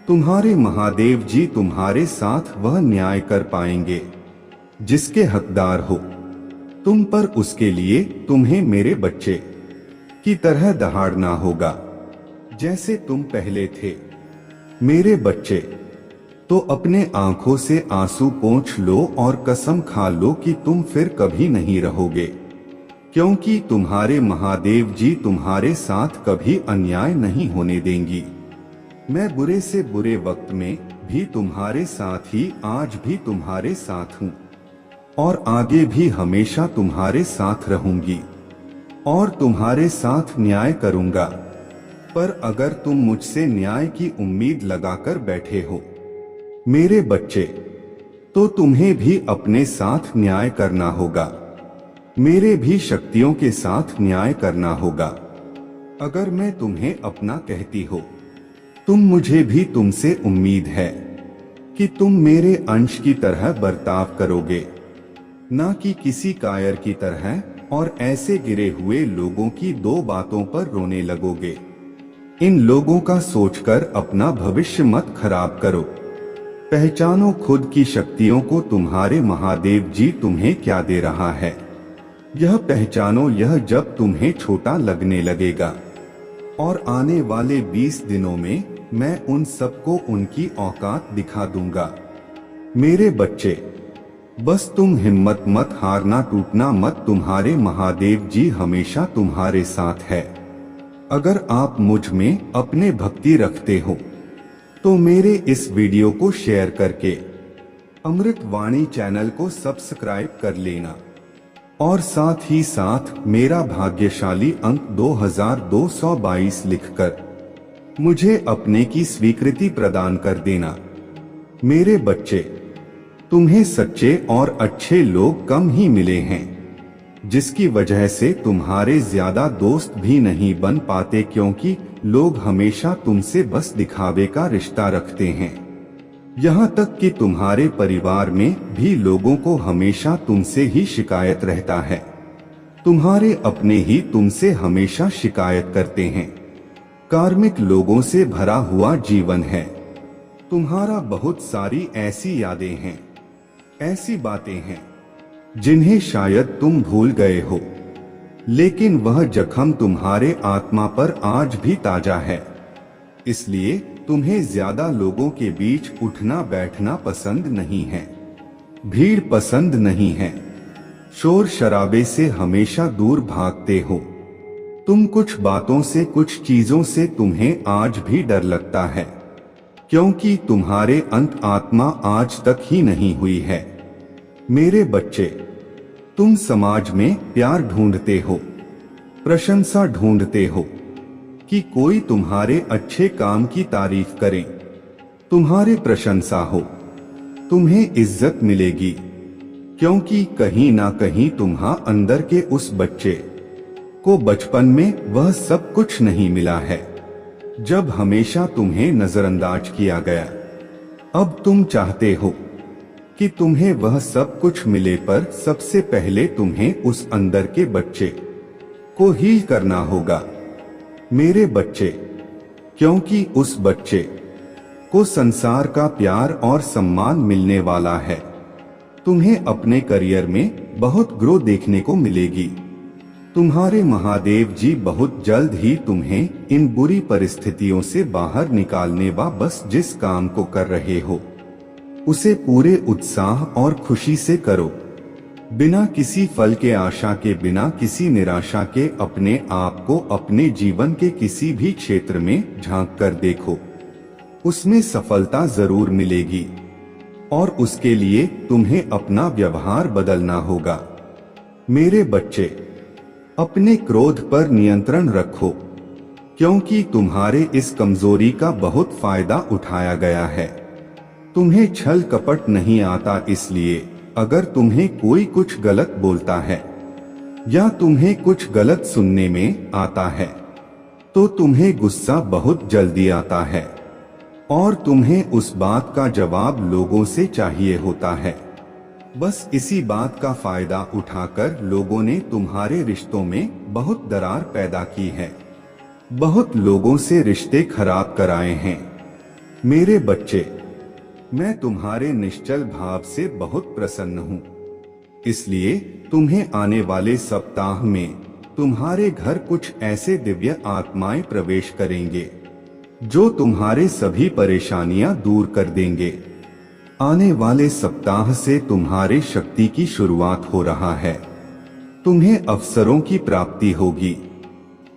तुम्हारे महादेव जी तुम्हारे साथ वह न्याय कर पाएंगे जिसके हकदार हो तुम पर। उसके लिए तुम्हें मेरे बच्चे की तरह दहाड़ना होगा, जैसे तुम पहले थे। मेरे बच्चे, तो अपने आंखों से आंसू पोंछ लो और कसम खा लो कि तुम फिर कभी नहीं रहोगे, क्योंकि तुम्हारे महादेव जी तुम्हारे साथ कभी अन्याय नहीं होने देंगी। मैं बुरे से बुरे वक्त में भी तुम्हारे साथ ही आज भी तुम्हारे साथ हूँ और आगे भी हमेशा तुम्हारे साथ रहूंगी और तुम्हारे साथ न्याय करूंगा। पर अगर तुम मुझसे न्याय की उम्मीद लगाकर बैठे हो मेरे बच्चे, तो तुम्हें भी अपने साथ न्याय करना होगा, मेरे भी शक्तियों के साथ न्याय करना होगा। अगर मैं तुम्हें अपना कहती हो, तुम मुझे भी तुमसे उम्मीद है कि तुम मेरे अंश की तरह बर्ताव करोगे, ना कि किसी कायर की तरह और ऐसे गिरे हुए लोगों की दो बातों पर रोने लगोगे। इन लोगों का सोचकर अपना भविष्य मत खराब करो। पहचानो खुद की शक्तियों को, तुम्हारे महादेव जी तुम्हें क्या दे रहा है। यह पहचानो, यह जब तुम्हें छोटा लगने लगेगा और आने वाले 20 दिनों में मैं उन सबको उनकी औकात दिखा दूंगा। मेरे बच्चे, बस तुम हिम्मत मत हारना, टूटना मत, तुम्हारे महादेव जी हमेशा तुम्हारे साथ है। अगर आप मुझ में अपने भक्ति रखते हो तो मेरे इस वीडियो को शेयर करके अमृत वाणी चैनल को सब्सक्राइब कर लेना और साथ ही साथ मेरा भाग्यशाली अंक 2222 लिखकर मुझे अपने की स्वीकृति प्रदान कर देना। मेरे बच्चे, तुम्हें सच्चे और अच्छे लोग कम ही मिले हैं, जिसकी वजह से तुम्हारे ज्यादा दोस्त भी नहीं बन पाते, क्योंकि लोग हमेशा तुमसे बस दिखावे का रिश्ता रखते हैं। यहाँ तक कि तुम्हारे परिवार में भी लोगों को हमेशा तुमसे ही शिकायत रहता है। तुम्हारे अपने ही तुमसे हमेशा शिकायत करते हैं। कार्मिक लोगों से भरा हुआ जीवन है तुम्हारा। बहुत सारी ऐसी यादें हैं, ऐसी बातें हैं जिन्हें शायद तुम भूल गए हो, लेकिन वह जख्म तुम्हारे आत्मा पर आज भी ताजा है। इसलिए तुम्हें ज्यादा लोगों के बीच उठना बैठना पसंद नहीं है, भीड़ पसंद नहीं है, शोर शराबे से हमेशा दूर भागते हो। तुम कुछ बातों से, कुछ चीजों से तुम्हें आज भी डर लगता है, क्योंकि तुम्हारे अंत आत्मा आज तक ही नहीं हुई है। मेरे बच्चे, तुम समाज में प्यार ढूंढते हो, प्रशंसा ढूंढते हो कि कोई तुम्हारे अच्छे काम की तारीफ करे, तुम्हारी प्रशंसा हो, तुम्हें इज्जत मिलेगी, क्योंकि कहीं ना कहीं तुम्हारे अंदर के उस बच्चे को बचपन में वह सब कुछ नहीं मिला है, जब हमेशा तुम्हें नजरअंदाज किया गया। अब तुम चाहते हो कि तुम्हें वह सब कुछ मिले, पर सबसे पहले तुम्हें उस अंदर के बच्चे को ही करना होगा मेरे बच्चे, क्योंकि उस बच्चे को संसार का प्यार और सम्मान मिलने वाला है। तुम्हें अपने करियर में बहुत ग्रो देखने को मिलेगी। तुम्हारे महादेव जी बहुत जल्द ही तुम्हें इन बुरी परिस्थितियों से बाहर निकालने व बस जिस काम को कर रहे हो उसे पूरे उत्साह और खुशी से करो, बिना किसी फल के आशा के, बिना किसी निराशा के। अपने आप को अपने जीवन के किसी भी क्षेत्र में झांक कर देखो, उसमें सफलता जरूर मिलेगी और उसके लिए तुम्हें अपना व्यवहार बदलना होगा। मेरे बच्चे, अपने क्रोध पर नियंत्रण रखो, क्योंकि तुम्हारे इस कमजोरी का बहुत फायदा उठाया गया है। तुम्हें छल कपट नहीं आता, इसलिए अगर तुम्हें कोई कुछ गलत बोलता है या तुम्हें कुछ गलत सुनने में आता है तो तुम्हें गुस्सा बहुत जल्दी आता है और तुम्हें उस बात का जवाब लोगों से चाहिए होता है। बस इसी बात का फायदा उठाकर लोगों ने तुम्हारे रिश्तों में बहुत दरार पैदा की है, बहुत लोगों से रिश्ते खराब कराए हैं। मेरे बच्चे, मैं तुम्हारे निश्चल भाव से बहुत प्रसन्न हूँ, इसलिए तुम्हें आने वाले सप्ताह में तुम्हारे घर कुछ ऐसे दिव्य आत्माएं प्रवेश करेंगे जो तुम्हारे सभी परेशानियां दूर कर देंगे। आने वाले सप्ताह से तुम्हारे शक्ति की शुरुआत हो रहा है। तुम्हें अवसरों की प्राप्ति होगी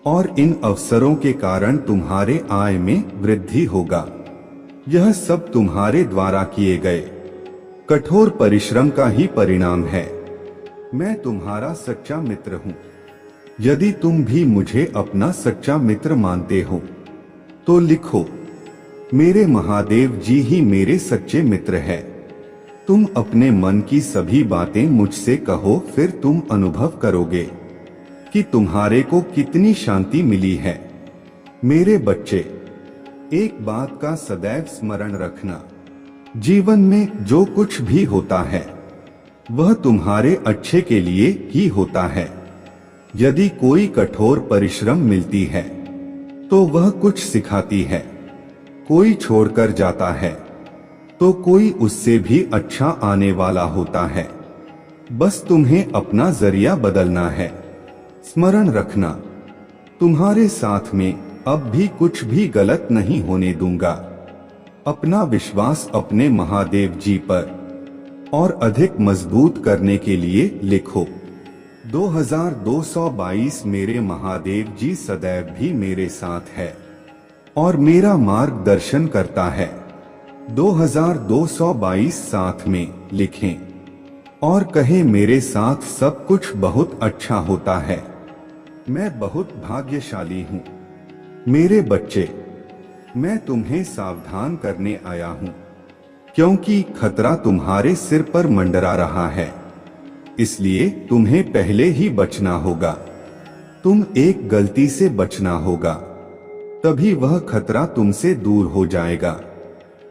और इन अवसरों के कारण तुम्हारे आय में वृद्धि होगा। यह सब तुम्हारे द्वारा किए गए कठोर परिश्रम का ही परिणाम है। मैं तुम्हारा सच्चा मित्र हूँ। यदि तुम भी मुझे अपना सच्चा मित्र मानते हो तो लिखो, मेरे महादेव जी ही मेरे सच्चे मित्र है। तुम अपने मन की सभी बातें मुझसे कहो, फिर तुम अनुभव करोगे कि तुम्हारे को कितनी शांति मिली है। मेरे बच्चे, एक बात का सदैव स्मरण रखना, जीवन में जो कुछ भी होता है वह तुम्हारे अच्छे के लिए ही होता है। यदि कोई कठोर परिश्रम मिलती है तो वह कुछ सिखाती है, कोई छोड़कर जाता है तो कोई उससे भी अच्छा आने वाला होता है। बस तुम्हें अपना जरिया बदलना है। स्मरण रखना, तुम्हारे साथ में अब भी कुछ भी गलत नहीं होने दूंगा। अपना विश्वास अपने महादेव जी पर और अधिक मजबूत करने के लिए लिखो, 2222 मेरे महादेव जी सदैव भी मेरे साथ है और मेरा मार्गदर्शन करता है। 2222 साथ में लिखें और कहें, मेरे साथ सब कुछ बहुत अच्छा होता है। मैं बहुत भाग्यशाली हूँ। मेरे बच्चे, मैं तुम्हें सावधान करने आया हूँ, क्योंकि खतरा तुम्हारे सिर पर मंडरा रहा है, इसलिए तुम्हें पहले ही बचना होगा। तुम एक गलती से बचना होगा, तभी वह खतरा तुमसे दूर हो जाएगा।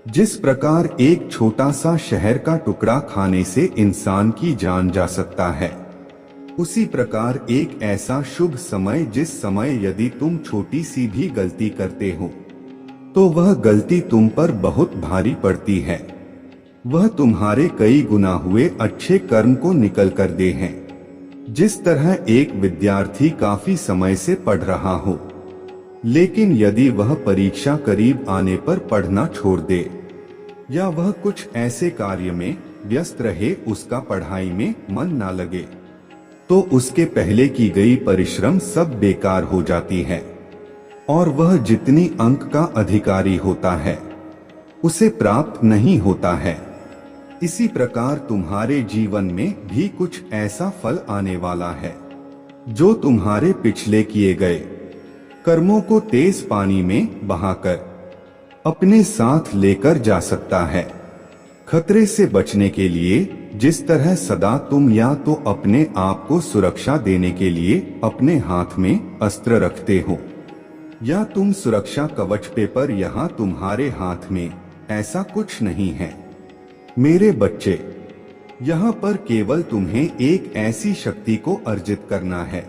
जिस प्रकार एक छोटा सा शहर का टुकड़ा खाने से इंसान की जान जा सकता है, उसी प्रकार एक ऐसा शुभ समय जिस समय यदि तुम छोटी सी भी गलती करते हो तो वह गलती तुम पर बहुत भारी पड़ती है। वह तुम्हारे कई गुना हुए अच्छे कर्म को निकल कर दे हैं। जिस तरह एक विद्यार्थी काफी समय से पढ़ रहा हो, लेकिन यदि वह परीक्षा करीब आने पर पढ़ना छोड़ दे या वह कुछ ऐसे कार्य में व्यस्त रहे, उसका पढ़ाई में मन ना लगे, तो उसके पहले की गई परिश्रम सब बेकार हो जाती है और वह जितनी अंक का अधिकारी होता है उसे प्राप्त नहीं होता है। इसी प्रकार तुम्हारे जीवन में भी कुछ ऐसा फल आने वाला है जो तुम्हारे पिछले किए गए कर्मों को तेज पानी में बहाकर अपने साथ लेकर जा सकता है। खतरे से बचने के लिए जिस तरह सदा तुम या तो अपने आप को सुरक्षा देने के लिए अपने हाथ में अस्त्र रखते हो या तुम सुरक्षा कवच पेपर, यहाँ तुम्हारे हाथ में ऐसा कुछ नहीं है। मेरे बच्चे, यहाँ पर केवल तुम्हें एक ऐसी शक्ति को अर्जित करना है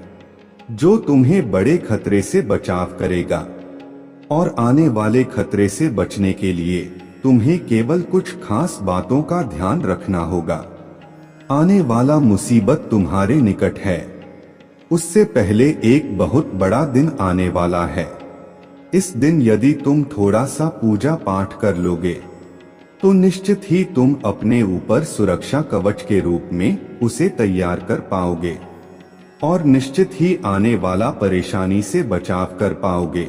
जो तुम्हें बड़े खतरे से बचाव करेगा और आने वाले खतरे से बचने के लिए तुम्हें केवल कुछ खास बातों का ध्यान रखना होगा। आने वाला मुसीबत तुम्हारे निकट है, उससे पहले एक बहुत बड़ा दिन आने वाला है। इस दिन यदि तुम थोड़ा सा पूजा पाठ कर लोगे तो निश्चित ही तुम अपने ऊपर सुरक्षा कवच के रूप में उसे तैयार कर पाओगे और निश्चित ही आने वाला परेशानी से बचाव कर पाओगे।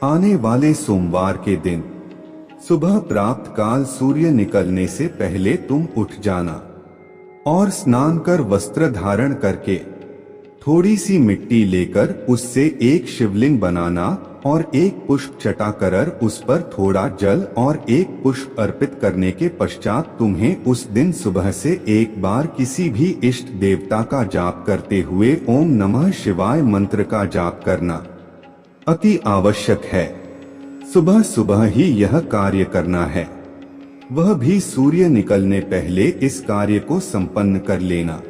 आने वाले सोमवार के दिन सुबह प्राप्त काल सूर्य निकलने से पहले तुम उठ जाना और स्नान कर वस्त्र धारण करके थोड़ी सी मिट्टी लेकर उससे एक शिवलिंग बनाना और एक पुष्प चटाकर उस पर थोड़ा जल और एक पुष्प अर्पित करने के पश्चात तुम्हें उस दिन सुबह से एक बार किसी भी इष्ट देवता का जाप करते हुए ओम नमः शिवाय मंत्र का जाप करना अति आवश्यक है। सुबह सुबह ही यह कार्य करना है, वह भी सूर्य निकलने पहले इस कार्य को संपन्न कर लेना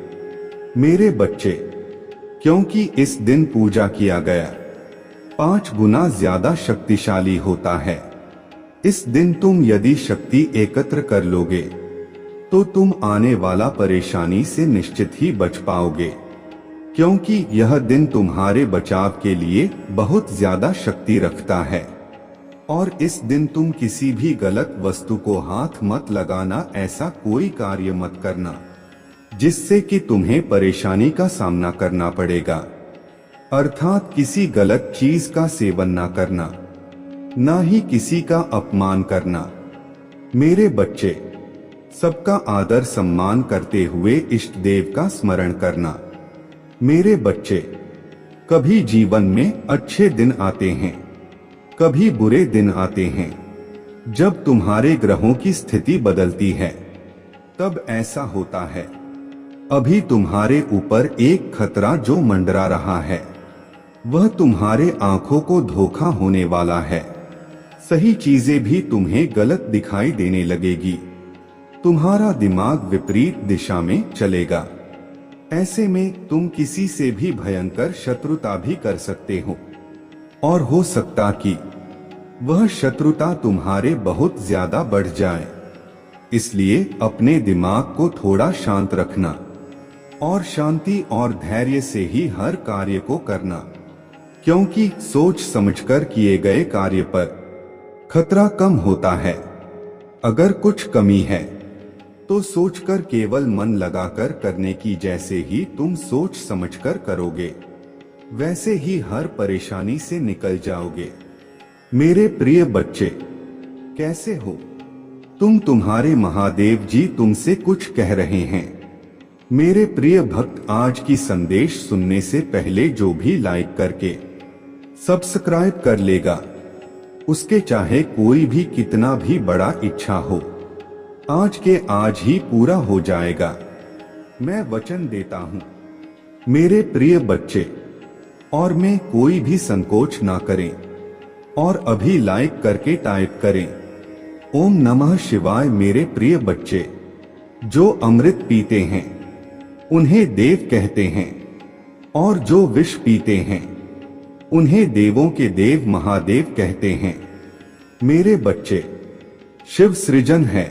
मेरे बच्चे, क्योंकि इस दिन पूजा किया गया 5 गुना ज्यादा शक्तिशाली होता है। इस दिन तुम यदि शक्ति एकत्र कर लोगे तो तुम आने वाला परेशानी से निश्चित ही बच पाओगे, क्योंकि यह दिन तुम्हारे बचाव के लिए बहुत ज्यादा शक्ति रखता है। और इस दिन तुम किसी भी गलत वस्तु को हाथ मत लगाना, ऐसा कोई कार्य मत करना जिससे कि तुम्हें परेशानी का सामना करना पड़ेगा, अर्थात किसी गलत चीज का सेवन ना करना, ना ही किसी का अपमान करना। मेरे बच्चे, सबका आदर सम्मान करते हुए इष्ट देव का स्मरण करना। मेरे बच्चे, कभी जीवन में अच्छे दिन आते हैं, कभी बुरे दिन आते हैं। जब तुम्हारे ग्रहों की स्थिति बदलती है तब ऐसा होता है। अभी तुम्हारे ऊपर एक खतरा जो मंडरा रहा है वह तुम्हारे आंखों को धोखा होने वाला है। सही चीजें भी तुम्हें गलत दिखाई देने लगेगी। तुम्हारा दिमाग विपरीत दिशा में चलेगा। ऐसे में तुम किसी से भी भयंकर शत्रुता भी कर सकते हो और हो सकता कि वह शत्रुता तुम्हारे बहुत ज्यादा बढ़ जाए। इसलिए अपने दिमाग को थोड़ा शांत रखना और शांति और धैर्य से ही हर कार्य को करना, क्योंकि सोच समझकर किए गए कार्य पर खतरा कम होता है। अगर कुछ कमी है तो सोचकर केवल मन लगाकर करने की, जैसे ही तुम सोच समझकर करोगे वैसे ही हर परेशानी से निकल जाओगे। मेरे प्रिय बच्चे, कैसे हो तुम? तुम्हारे महादेव जी तुमसे कुछ कह रहे हैं। मेरे प्रिय भक्त, आज की संदेश सुनने से पहले जो भी लाइक करके सब्सक्राइब कर लेगा उसके चाहे कोई भी कितना भी बड़ा इच्छा हो, आज के आज ही पूरा हो जाएगा, मैं वचन देता हूं। मेरे प्रिय बच्चे, और में कोई भी संकोच ना करें और अभी लाइक करके टाइप करें ओम नमः शिवाय। मेरे प्रिय बच्चे, जो अमृत पीते हैं उन्हें देव कहते हैं और जो विष पीते हैं उन्हें देवों के देव महादेव कहते हैं। मेरे बच्चे, शिव सृजन है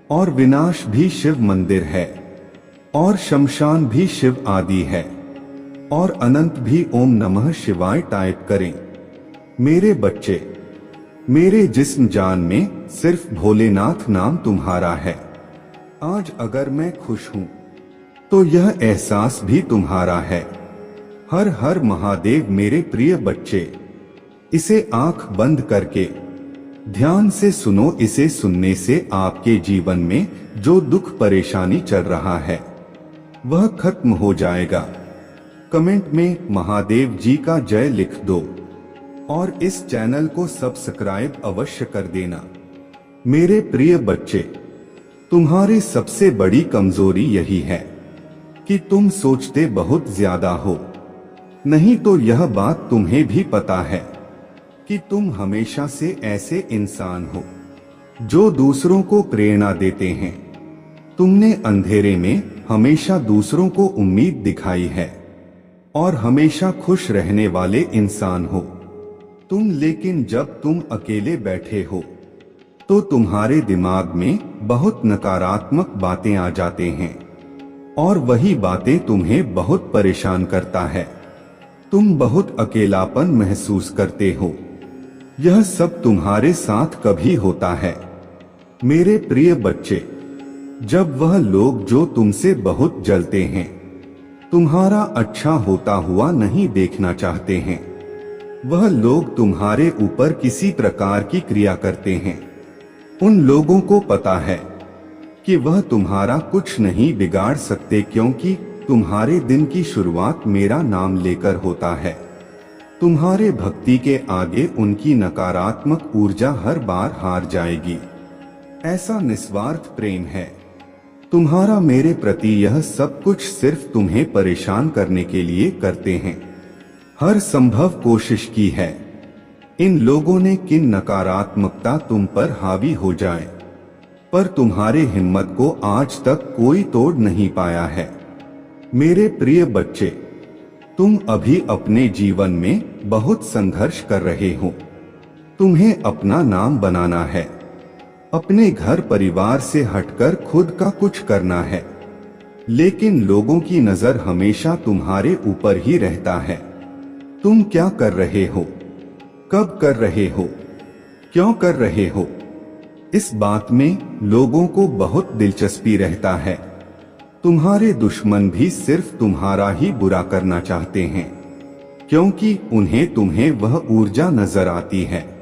और विनाश भी शिव मंदिर है और शमशान भी शिव आदि है और अनंत भी ओम नमः शिवाय टाइप करें। मेरे बच्चे, मेरे जिस्म जान में सिर्फ भोलेनाथ नाम तुम्हारा है। आज अगर मैं खुश हूं तो यह एहसास भी तुम्हारा है। हर हर महादेव। मेरे प्रिय बच्चे, इसे आंख बंद करके ध्यान से सुनो। इसे सुनने से आपके जीवन में जो दुख परेशानी चल रहा है वह खत्म हो जाएगा। कमेंट में महादेव जी का जय लिख दो और इस चैनल को सब्सक्राइब अवश्य कर देना। मेरे प्रिय बच्चे, तुम्हारी सबसे बड़ी कमजोरी यही है कि तुम सोचते बहुत ज्यादा हो। नहीं तो यह बात तुम्हें भी पता है कि तुम हमेशा से ऐसे इंसान हो जो दूसरों को प्रेरणा देते हैं। तुमने अंधेरे में हमेशा दूसरों को उम्मीद दिखाई है और हमेशा खुश रहने वाले इंसान हो तुम। लेकिन जब तुम अकेले बैठे हो तो तुम्हारे दिमाग में बहुत नकारात्मक बातें आ जाते हैं और वही बातें तुम्हें बहुत परेशान करता है। तुम बहुत अकेलापन महसूस करते हो। यह सब तुम्हारे साथ कभी होता है। मेरे प्रिय बच्चे, जब वह लोग जो तुमसे बहुत जलते हैं, तुम्हारा अच्छा होता हुआ नहीं देखना चाहते हैं, वह लोग तुम्हारे ऊपर किसी प्रकार की क्रिया करते हैं, उन लोगों को पता है कि वह तुम्हारा कुछ नहीं बिगाड़ सकते, क्योंकि तुम्हारे दिन की शुरुआत मेरा नाम लेकर होता है। तुम्हारे भक्ति के आगे उनकी नकारात्मक ऊर्जा हर बार हार जाएगी। ऐसा निस्वार्थ प्रेम है तुम्हारा मेरे प्रति। यह सब कुछ सिर्फ तुम्हें परेशान करने के लिए करते हैं। हर संभव कोशिश की है इन लोगों ने कि नकारात्मकता तुम पर हावी हो जाए, पर तुम्हारे हिम्मत को आज तक कोई तोड़ नहीं पाया है। मेरे प्रिय बच्चे, तुम अभी अपने जीवन में बहुत संघर्ष कर रहे हो। तुम्हें अपना नाम बनाना है, अपने घर परिवार से हटकर खुद का कुछ करना है, लेकिन लोगों की नजर हमेशा तुम्हारे ऊपर ही रहता है। तुम क्या कर रहे हो, कब कर रहे हो, क्यों कर रहे हो, इस बात में लोगों को बहुत दिलचस्पी रहता है। तुम्हारे दुश्मन भी सिर्फ तुम्हारा ही बुरा करना चाहते हैं, क्योंकि उन्हें तुम्हें वह ऊर्जा नजर आती है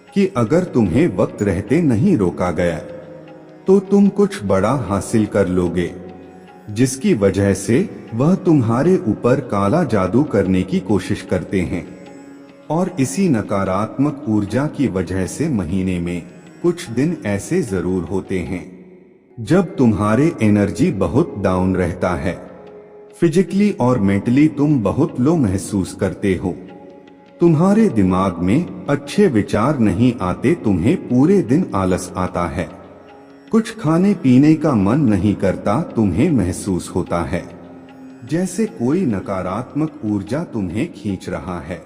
कि अगर तुम्हें वक्त रहते नहीं रोका गया तो तुम कुछ बड़ा हासिल कर लोगे, जिसकी वजह से वह तुम्हारे ऊपर काला जादू करने की कोशिश करते हैं। और इसी नकारात्मक ऊर्जा की वजह से महीने में कुछ दिन ऐसे जरूर होते हैं जब तुम्हारे एनर्जी बहुत डाउन रहता है। फिजिकली और मेंटली तुम बहुत लो महसूस करते हो। तुम्हारे दिमाग में अच्छे विचार नहीं आते, तुम्हें पूरे दिन आलस आता है, कुछ खाने पीने का मन नहीं करता, तुम्हें महसूस होता है जैसे कोई नकारात्मक ऊर्जा तुम्हें खींच रहा है।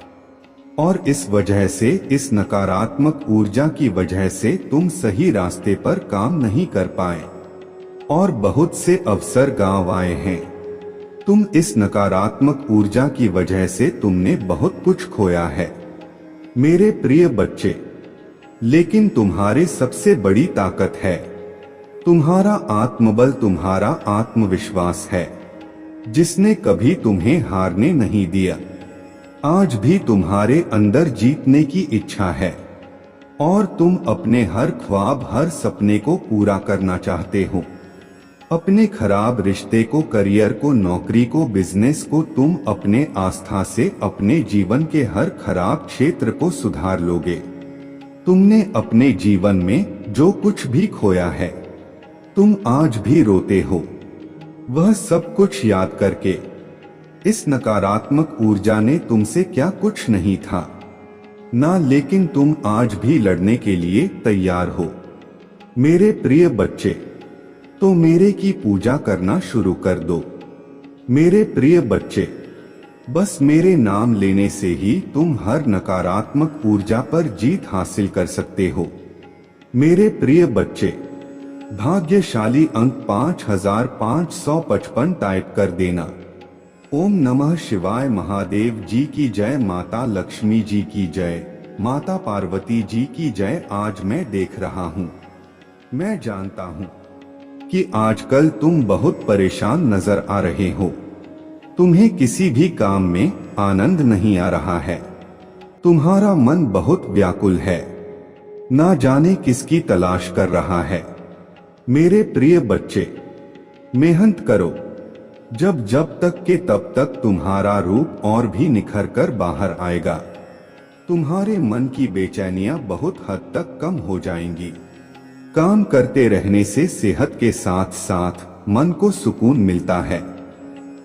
और इस वजह से, इस नकारात्मक ऊर्जा की वजह से तुम सही रास्ते पर काम नहीं कर पाए और बहुत से अवसर गांव आए हैं। तुम इस नकारात्मक ऊर्जा की वजह से तुमने बहुत कुछ खोया है मेरे प्रिय बच्चे, लेकिन तुम्हारे सबसे बड़ी ताकत है तुम्हारा आत्मबल, तुम्हारा आत्मविश्वास है, जिसने कभी तुम्हें हारने नहीं दिया। आज भी तुम्हारे अंदर जीतने की इच्छा है और तुम अपने हर ख्वाब, हर सपने को पूरा करना चाहते हो। अपने खराब रिश्ते को, करियर को, नौकरी को, बिजनेस को, तुम अपने आस्था से अपने जीवन के हर खराब क्षेत्र को सुधार लोगे। तुमने अपने जीवन में जो कुछ भी खोया है, तुम आज भी रोते हो वह सब कुछ याद करके। इस नकारात्मक ऊर्जा ने तुमसे क्या कुछ नहीं था ना, लेकिन तुम आज भी लड़ने के लिए तैयार हो मेरे प्रिय बच्चे। तो मेरे की पूजा करना शुरू कर दो मेरे प्रिय बच्चे। बस मेरे नाम लेने से ही तुम हर नकारात्मक ऊर्जा पर जीत हासिल कर सकते हो मेरे प्रिय बच्चे। भाग्यशाली अंक 5555 टाइप कर देना। ओम नमः शिवाय। महादेव जी की जय, माता लक्ष्मी जी की जय, माता पार्वती जी की जय। आज मैं देख रहा हूँ, मैं जानता हूँ कि आजकल तुम बहुत परेशान नजर आ रहे हो। तुम्हें किसी भी काम में आनंद नहीं आ रहा है। तुम्हारा मन बहुत व्याकुल है, ना जाने किसकी तलाश कर रहा है मेरे प्रिय बच्चे। मेहनत करो, जब तक के तब तक तुम्हारा रूप और भी निखर कर बाहर आएगा। तुम्हारे मन की बेचैनियां बहुत हद तक कम हो जाएंगी। काम करते रहने से सेहत के साथ साथ मन को सुकून मिलता है।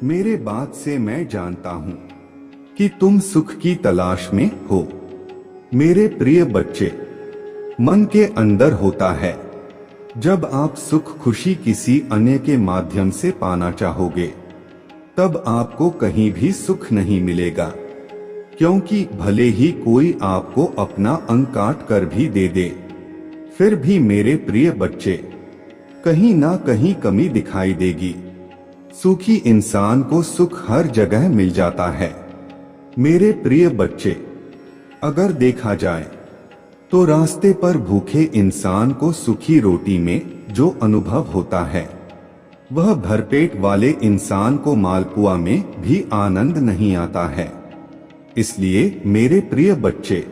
मेरे बात से मैं जानता हूँ कि तुम सुख की तलाश में हो मेरे प्रिय बच्चे। मन के अंदर होता है। जब आप सुख खुशी किसी अन्य के माध्यम से पाना चाहोगे, तब आपको कहीं भी सुख नहीं मिलेगा, क्योंकि भले ही कोई आपको अपना अंग काट कर भी दे दे, फिर भी मेरे प्रिय बच्चे कहीं ना कहीं कमी दिखाई देगी। सुखी इंसान को सुख हर जगह मिल जाता है। मेरे प्रिय बच्चे, अगर देखा जाए तो रास्ते पर भूखे इंसान को सूखी रोटी में जो अनुभव होता है, वह भरपेट वाले इंसान को मालपुआ में भी आनंद नहीं आता है। इसलिए मेरे प्रिय बच्चे,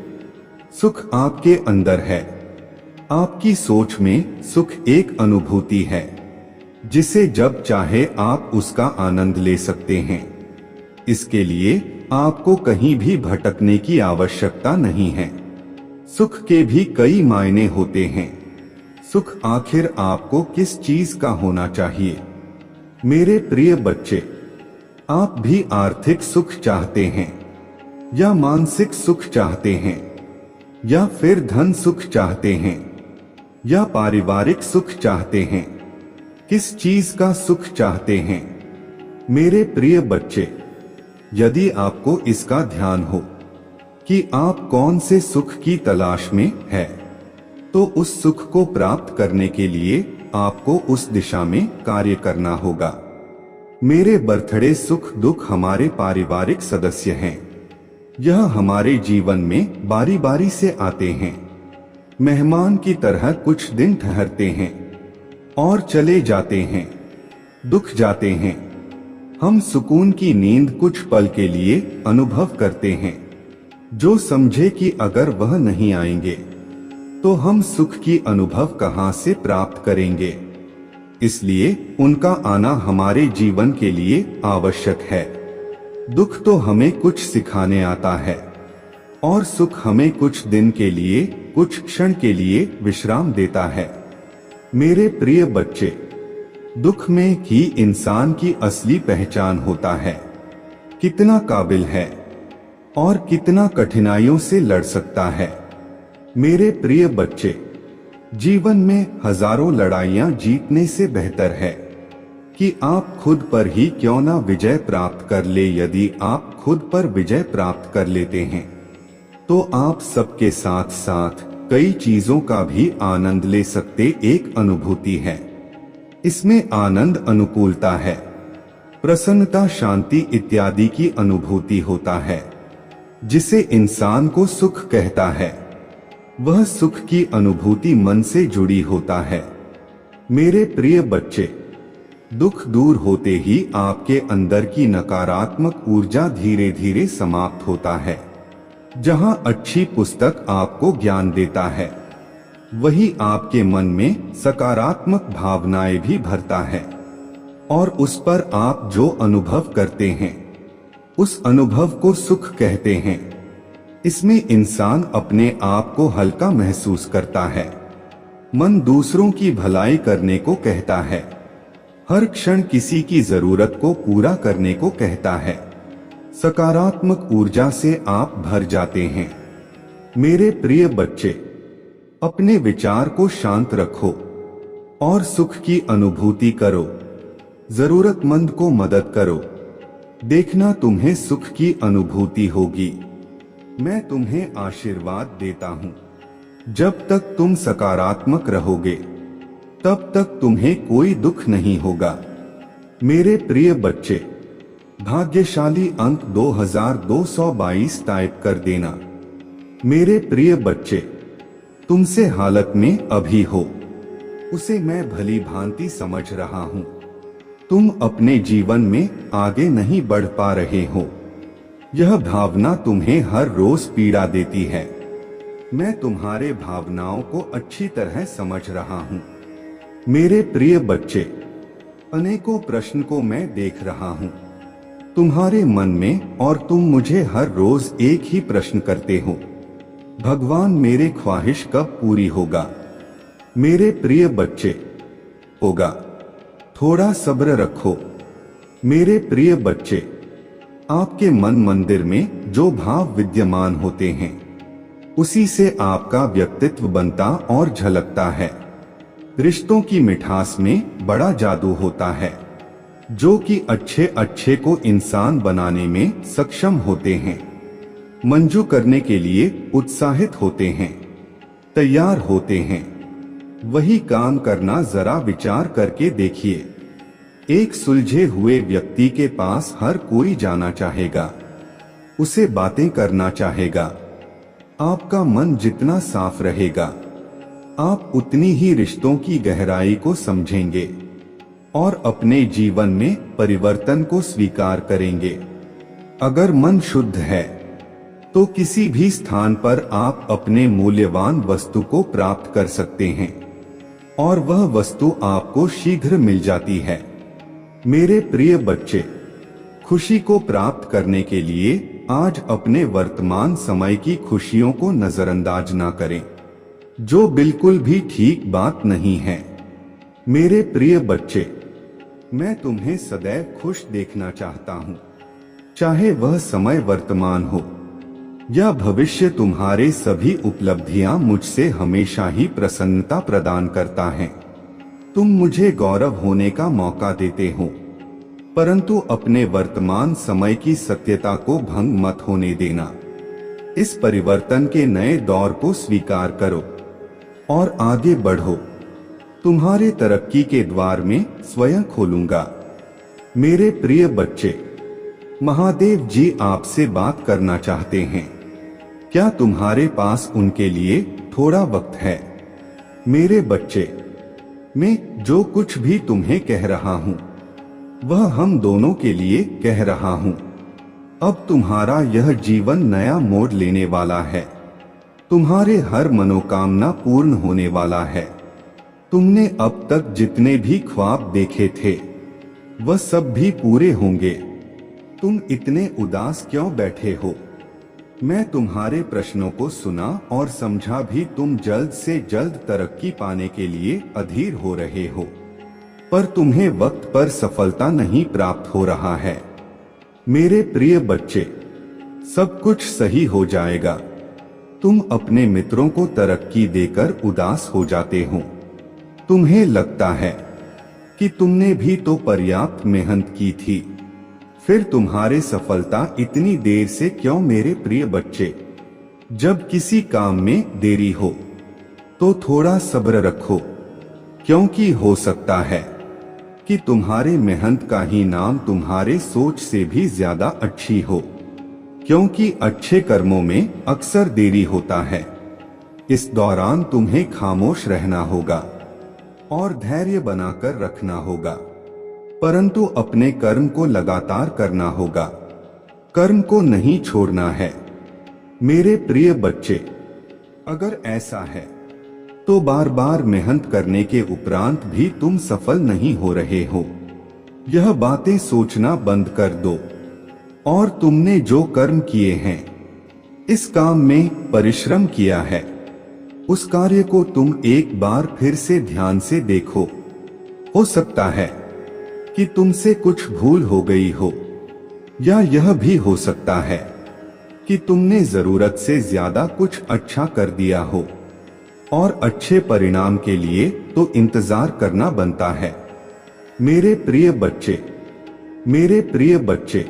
सुख आपके अंदर है। आपकी सोच में सुख एक अनुभूति है जिसे जब चाहे आप उसका आनंद ले सकते हैं। इसके लिए आपको कहीं भी भटकने की आवश्यकता नहीं है। सुख के भी कई मायने होते हैं। सुख आखिर आपको किस चीज का होना चाहिए? मेरे प्रिय बच्चे, आप भी आर्थिक सुख चाहते हैं या मानसिक सुख चाहते हैं या फिर धन सुख चाहते हैं या पारिवारिक सुख चाहते हैं? किस चीज का सुख चाहते हैं? मेरे प्रिय बच्चे, यदि आपको इसका ध्यान हो कि आप कौन से सुख की तलाश में है, तो उस सुख को प्राप्त करने के लिए आपको उस दिशा में कार्य करना होगा। मेरे बर्थडे सुख दुख हमारे पारिवारिक सदस्य हैं। यह हमारे जीवन में बारी बारी से आते हैं। मेहमान की तरह कुछ दिन ठहरते हैं और चले जाते हैं, दुख जाते हैं। हम सुकून की नींद कुछ पल के लिए अनुभव करते हैं, जो समझे कि अगर वह नहीं आएंगे तो हम सुख की अनुभव कहां से प्राप्त करेंगे। इसलिए उनका आना हमारे जीवन के लिए आवश्यक है। दुख तो हमें कुछ सिखाने आता है और सुख हमें कुछ दिन के लिए, कुछ क्षण के लिए विश्राम देता है। मेरे प्रिय बच्चे, दुख में ही इंसान की असली पहचान होता है। कितना काबिल है और कितना कठिनाइयों से लड़ सकता है। मेरे प्रिय बच्चे, जीवन में हजारों लड़ाइयां जीतने से बेहतर है कि आप खुद पर ही क्यों ना विजय प्राप्त कर ले। यदि आप खुद पर विजय प्राप्त कर लेते हैं तो आप सबके साथ साथ कई चीजों का भी आनंद ले सकते। एक अनुभूति है, इसमें आनंद, अनुकूलता है, प्रसन्नता, शांति इत्यादि की अनुभूति होता है, जिसे इंसान को सुख कहता है। वह सुख की अनुभूति मन से जुड़ी होता है। मेरे प्रिय बच्चे, दुख दूर होते ही आपके अंदर की नकारात्मक ऊर्जा धीरे धीरे समाप्त होता है। जहां अच्छी पुस्तक आपको ज्ञान देता है, वही आपके मन में सकारात्मक भावनाएं भी भरता है और उस पर आप जो अनुभव करते हैं, उस अनुभव को सुख कहते हैं। इसमें इंसान अपने आप को हल्का महसूस करता है। मन दूसरों की भलाई करने को कहता है। हर क्षण किसी की जरूरत को पूरा करने को कहता है। सकारात्मक ऊर्जा से आप भर जाते हैं। मेरे प्रिय बच्चे, अपने विचार को शांत रखो और सुख की अनुभूति करो। जरूरतमंद को मदद करो। देखना, तुम्हें सुख की अनुभूति होगी। मैं तुम्हें आशीर्वाद देता हूँ। जब तक तुम सकारात्मक रहोगे, तब तक तुम्हें कोई दुख नहीं होगा। मेरे प्रिय बच्चे, भाग्यशाली अंक 2222 टाइप कर देना। मेरे प्रिय बच्चे, तुमसे हालत में अभी हो, उसे मैं भली भांति समझ रहा हूँ। तुम अपने जीवन में आगे नहीं बढ़ पा रहे हो। यह भावना तुम्हें हर रोज पीड़ा देती है। मैं तुम्हारे भावनाओं को अच्छी तरह समझ रहा हूँ। मेरे प्रिय बच्चे, अनेकों प्रश्न को मैं देख रहा हूँ तुम्हारे मन में, और तुम मुझे हर रोज एक ही प्रश्न करते हो, भगवान मेरे ख्वाहिश कब पूरी होगा? मेरे प्रिय बच्चे, होगा। थोड़ा सब्र रखो। मेरे प्रिय बच्चे, आपके मन मंदिर में जो भाव विद्यमान होते हैं, उसी से आपका व्यक्तित्व बनता और झलकता है। रिश्तों की मिठास में बड़ा जादू होता है, जो कि अच्छे अच्छे को इंसान बनाने में सक्षम होते हैं, मंजू करने के लिए उत्साहित होते हैं, तैयार होते हैं। वही काम करना जरा विचार करके देखिए। एक सुलझे हुए व्यक्ति के पास हर कोई जाना चाहेगा, उसे बातें करना चाहेगा। आपका मन जितना साफ रहेगा, आप उतनी ही रिश्तों की गहराई को समझेंगे और अपने जीवन में परिवर्तन को स्वीकार करेंगे। अगर मन शुद्ध है तो किसी भी स्थान पर आप अपने मूल्यवान वस्तु को प्राप्त कर सकते हैं और वह वस्तु आपको शीघ्र मिल जाती है। मेरे प्रिय बच्चे, खुशी को प्राप्त करने के लिए आज अपने वर्तमान समय की खुशियों को नजरअंदाज ना करें, जो बिल्कुल भी ठीक बात नहीं है। मेरे प्रिय बच्चे, मैं तुम्हें सदैव खुश देखना चाहता हूँ, चाहे वह समय वर्तमान हो या भविष्य। तुम्हारे सभी उपलब्धियां मुझसे हमेशा ही प्रसन्नता प्रदान करता है। तुम मुझे गौरव होने का मौका देते हो, परंतु अपने वर्तमान समय की सत्यता को भंग मत होने देना। इस परिवर्तन के नए दौर को स्वीकार करो और आगे बढ़ो। तुम्हारे तरक्की के द्वार में स्वयं खोलूंगा। मेरे प्रिय बच्चे, महादेव जी आपसे बात करना चाहते हैं। क्या तुम्हारे पास उनके लिए थोड़ा वक्त है? मेरे बच्चे, मैं जो कुछ भी तुम्हें कह रहा हूं वह हम दोनों के लिए कह रहा हूं। अब तुम्हारा यह जीवन नया मोड़ लेने वाला है। तुम्हारे हर मनोकामना पूर्ण होने वाला है। तुमने अब तक जितने भी ख्वाब देखे थे वह सब भी पूरे होंगे। तुम इतने उदास क्यों बैठे हो? मैं तुम्हारे प्रश्नों को सुना और समझा भी। तुम जल्द से जल्द तरक्की पाने के लिए अधीर हो रहे हो, पर तुम्हें वक्त पर सफलता नहीं प्राप्त हो रहा है। मेरे प्रिय बच्चे, सब कुछ सही हो जाएगा। तुम अपने मित्रों को तरक्की देकर उदास हो जाते हो। तुम्हें लगता है कि तुमने भी तो पर्याप्त मेहनत की थी, फिर तुम्हारे सफलता इतनी देर से क्यों? मेरे प्रिय बच्चे, जब किसी काम में देरी हो तो थोड़ा सब्र रखो, क्योंकि हो सकता है कि तुम्हारे मेहनत का ही नाम तुम्हारे सोच से भी ज्यादा अच्छी हो, क्योंकि अच्छे कर्मों में अक्सर देरी होता है। इस दौरान तुम्हें खामोश रहना होगा और धैर्य बनाकर रखना होगा, परंतु अपने कर्म को लगातार करना होगा। कर्म को नहीं छोड़ना है। मेरे प्रिय बच्चे, अगर ऐसा है तो बार बार मेहनत करने के उपरांत भी तुम सफल नहीं हो रहे हो, यह बातें सोचना बंद कर दो और तुमने जो कर्म किए हैं, इस काम में परिश्रम किया है, उस कार्य को तुम एक बार फिर से ध्यान से देखो। हो सकता है कि तुमसे कुछ भूल हो गई हो, या यह भी हो सकता है कि तुमने जरूरत से ज्यादा कुछ अच्छा कर दिया हो और अच्छे परिणाम के लिए तो इंतजार करना बनता है। मेरे प्रिय बच्चे, मेरे प्रिय बच्चे,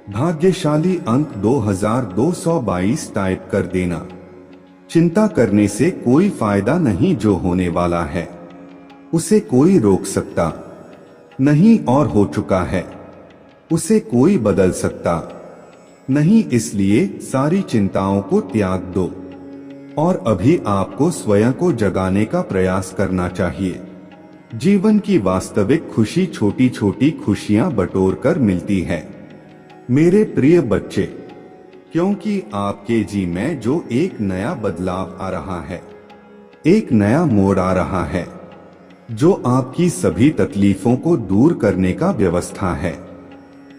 भाग्यशाली अंक 2222 टाइप कर देना। चिंता करने से कोई फायदा नहीं। जो होने वाला है उसे कोई रोक सकता नहीं और हो चुका है उसे कोई बदल सकता नहीं। इसलिए सारी चिंताओं को त्याग दो और अभी आपको स्वयं को जगाने का प्रयास करना चाहिए। जीवन की वास्तविक खुशी छोटी छोटी खुशियां बटोर कर मिलती है। मेरे प्रिय बच्चे, क्योंकि आपके जी में जो एक नया बदलाव आ रहा है, एक नया मोड़ आ रहा है, जो आपकी सभी तकलीफों को दूर करने का व्यवस्था है,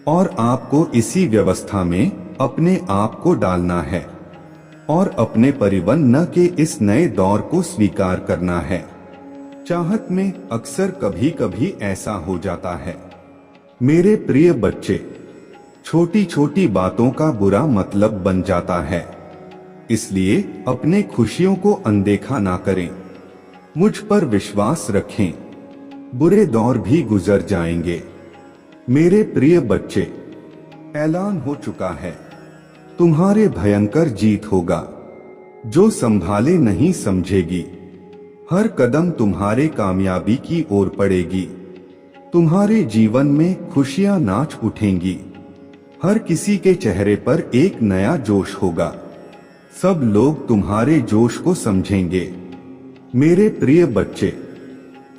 और आपको इसी व्यवस्था में अपने आप को डालना है और अपने परिपक्व के इस नए दौर को स्वीकार करना है। चाहत में अक्सर कभी कभी ऐसा हो जाता है। मेरे प्रिय बच्चे, छोटी छोटी बातों का बुरा मतलब बन जाता है, इसलिए अपने खुशियों को अनदेखा ना करें। मुझ पर विश्वास रखें, बुरे दौर भी गुजर जाएंगे। मेरे प्रिय बच्चे, ऐलान हो चुका है, तुम्हारे भयंकर जीत होगा। जो संभाले नहीं समझेगी, हर कदम तुम्हारे कामयाबी की ओर पड़ेगी। तुम्हारे जीवन में खुशियां नाच उठेंगी। हर किसी के चेहरे पर एक नया जोश होगा। सब लोग तुम्हारे जोश को समझेंगे। मेरे प्रिय बच्चे,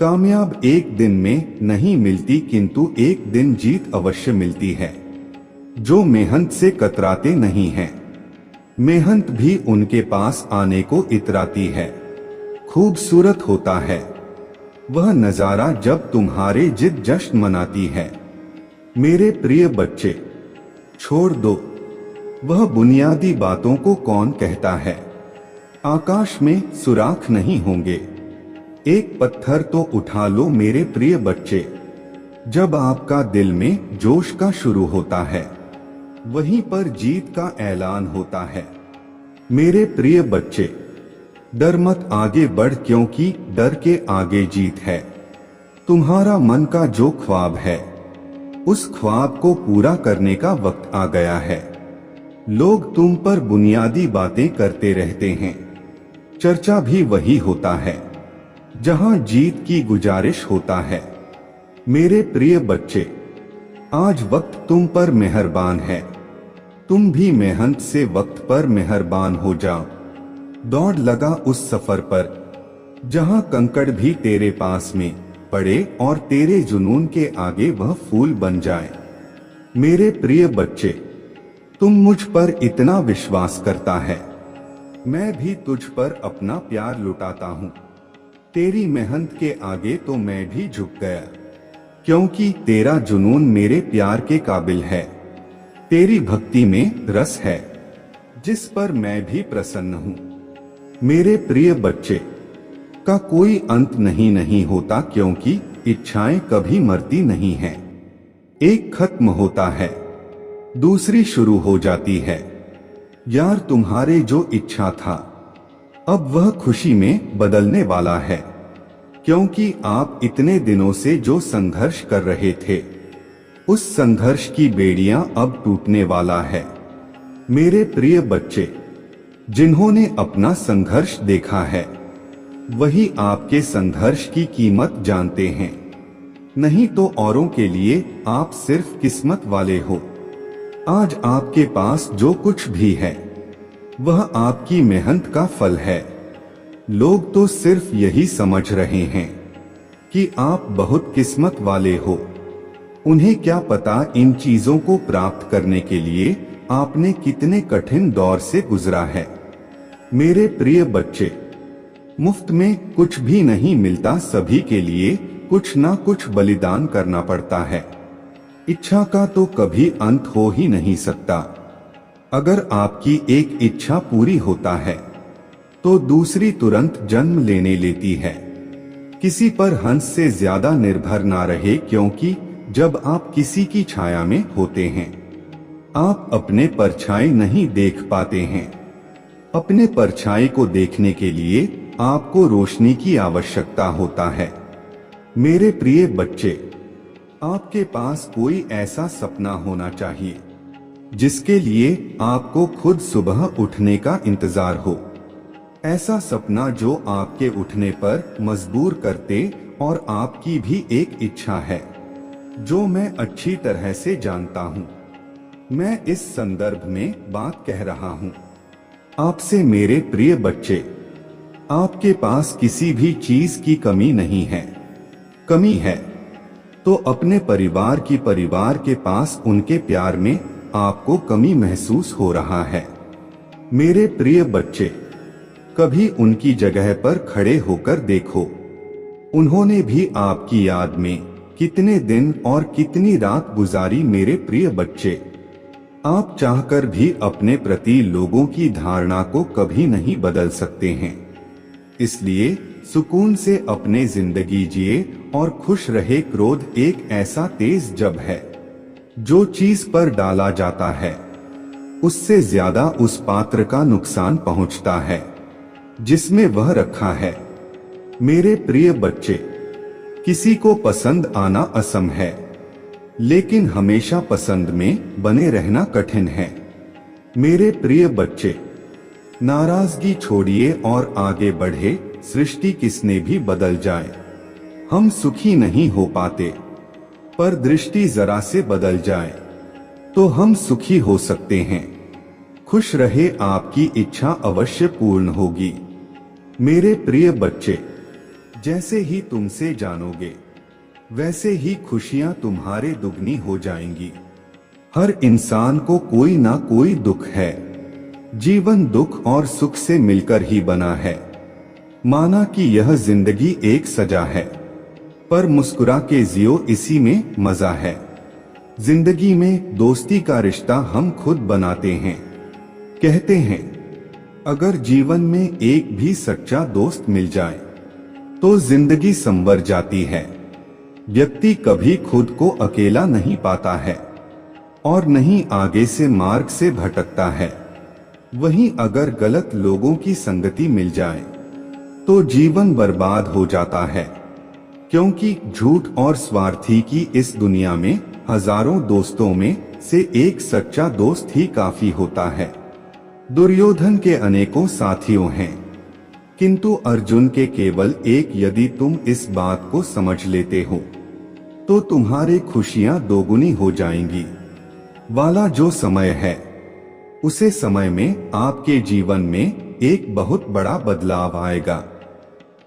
कामयाब एक दिन में नहीं मिलती, किंतु एक दिन जीत अवश्य मिलती है। जो मेहनत से कतराते नहीं हैं, मेहनत भी उनके पास आने को इतराती है। खूबसूरत होता है वह नजारा जब तुम्हारे जिद जश्न मनाती है। मेरे प्रिय बच्चे, छोड़ दो वह बुनियादी बातों को। कौन कहता है आकाश में सुराख नहीं होंगे? एक पत्थर तो उठा लो मेरे प्रिय बच्चे। जब आपका दिल में जोश का शुरू होता है, वहीं पर जीत का ऐलान होता है। मेरे प्रिय बच्चे, डर मत, आगे बढ़, क्योंकि डर के आगे जीत है। तुम्हारा मन का जो ख्वाब है, उस ख्वाब को पूरा करने का वक्त आ गया है। लोग तुम पर बुनियादी बातें करते रहते हैं, चर्चा भी वही होता है जहां जीत की गुजारिश होता है। मेरे प्रिय बच्चे, आज वक्त तुम पर मेहरबान है। तुम भी मेहनत से वक्त पर मेहरबान हो जाओ। दौड़ लगा उस सफर पर जहां कंकड़ भी तेरे पास में पड़े और तेरे जुनून के आगे वह फूल बन जाए। मेरे प्रिय बच्चे, तुम मुझ पर इतना विश्वास करता है, मैं भी तुझ पर अपना प्यार लुटाता हूँ। तेरी मेहनत के आगे तो मैं भी झुक गया, क्योंकि तेरा जुनून मेरे प्यार के काबिल है। तेरी भक्ति में रस है जिस पर मैं भी प्रसन्न हूँ। मेरे प्रिय बच्चे, का कोई अंत नहीं होता, क्योंकि इच्छाएं कभी मरती नहीं हैं। एक खत्म होता है, दूसरी शुरू हो जाती है। यार, तुम्हारे जो इच्छा था, अब वह खुशी में बदलने वाला है, क्योंकि आप इतने दिनों से जो संघर्ष कर रहे थे, उस संघर्ष की बेड़ियां अब टूटने वाला है। मेरे प्रिय बच्चे, जिन्होंने अपना संघर्ष देखा है, वही आपके संघर्ष की कीमत जानते हैं। नहीं तो औरों के लिए आप सिर्फ किस्मत वाले हो। आज आपके पास जो कुछ भी है, वह आपकी मेहनत का फल है। लोग तो सिर्फ यही समझ रहे हैं कि आप बहुत किस्मत वाले हो। उन्हें क्या पता इन चीजों को प्राप्त करने के लिए आपने कितने कठिन दौर से गुजरा है। मेरे प्रिय बच्चे, मुफ्त में कुछ भी नहीं मिलता, सभी के लिए कुछ ना कुछ बलिदान करना पड़ता है। इच्छा का तो कभी अंत हो ही नहीं सकता। अगर आपकी एक इच्छा पूरी होता है, तो दूसरी तुरंत जन्म लेने लेती है। किसी पर हंस से ज्यादा निर्भर ना रहे, क्योंकि जब आप किसी की छाया में होते हैं, आप अपने परछाई नहीं देख पाते हैं। अपने परछाई को देखने के लिए आपको रोशनी की आवश्यकता होता है। मेरे प्रिय बच्चे, आपके पास कोई ऐसा सपना होना चाहिए जिसके लिए आपको खुद सुबह उठने का इंतजार हो। ऐसा सपना जो आपके उठने पर मजबूर करते, और आपकी भी एक इच्छा है जो मैं अच्छी तरह से जानता हूँ। मैं इस संदर्भ में बात कह रहा हूँ आपसे। मेरे प्रिय बच्चे, आपके पास किसी भी चीज की कमी नहीं है। कमी है तो अपने परिवार के पास उनके प्यार में आपको कमी महसूस हो रहा है। मेरे प्रिय बच्चे, कभी उनकी जगह पर खड़े होकर देखो। उन्होंने भी आपकी याद में कितने दिन और कितनी रात गुजारी। मेरे प्रिय बच्चे, आप चाहकर भी अपने प्रति लोगों की धारणा को कभी नहीं बदल सकते हैं। इसलिए सुकून से अपने जिंदगी जिए और खुश रहे। क्रोध एक ऐसा तेज जब है, जो चीज पर डाला जाता है, उससे ज्यादा उस पात्र का नुकसान पहुंचता है जिसमें वह रखा है। मेरे प्रिय बच्चे, किसी को पसंद आना असम है, लेकिन हमेशा पसंद में बने रहना कठिन है। मेरे प्रिय बच्चे, नाराजगी छोड़िए और आगे बढ़े। सृष्टि किसने भी बदल जाए, हम सुखी नहीं हो पाते। पर दृष्टि जरा से बदल जाए तो हम सुखी हो सकते हैं। खुश रहे, आपकी इच्छा अवश्य पूर्ण होगी। मेरे प्रिय बच्चे, जैसे ही तुमसे जानोगे वैसे ही खुशियां तुम्हारे दुगनी हो जाएंगी। हर इंसान को कोई ना कोई दुख है। जीवन दुख और सुख से मिलकर ही बना है। माना कि यह जिंदगी एक सजा है, पर मुस्कुरा के जियो, इसी में मजा है। जिंदगी में दोस्ती का रिश्ता हम खुद बनाते हैं। कहते हैं अगर जीवन में एक भी सच्चा दोस्त मिल जाए तो जिंदगी संवर जाती है। व्यक्ति कभी खुद को अकेला नहीं पाता है और नहीं आगे से मार्ग से भटकता है। वहीं अगर गलत लोगों की संगति मिल जाए तो जीवन बर्बाद हो जाता है, क्योंकि झूठ और स्वार्थी की इस दुनिया में हजारों दोस्तों में से एक सच्चा दोस्त ही काफी होता है। दुर्योधन के अनेकों साथियों हैं, किंतु अर्जुन के केवल एक। यदि तुम इस बात को समझ लेते हो तो तुम्हारी खुशियां दोगुनी हो जाएंगी। वाला जो समय है, उसे समय में आपके जीवन में एक बहुत बड़ा बदलाव आएगा।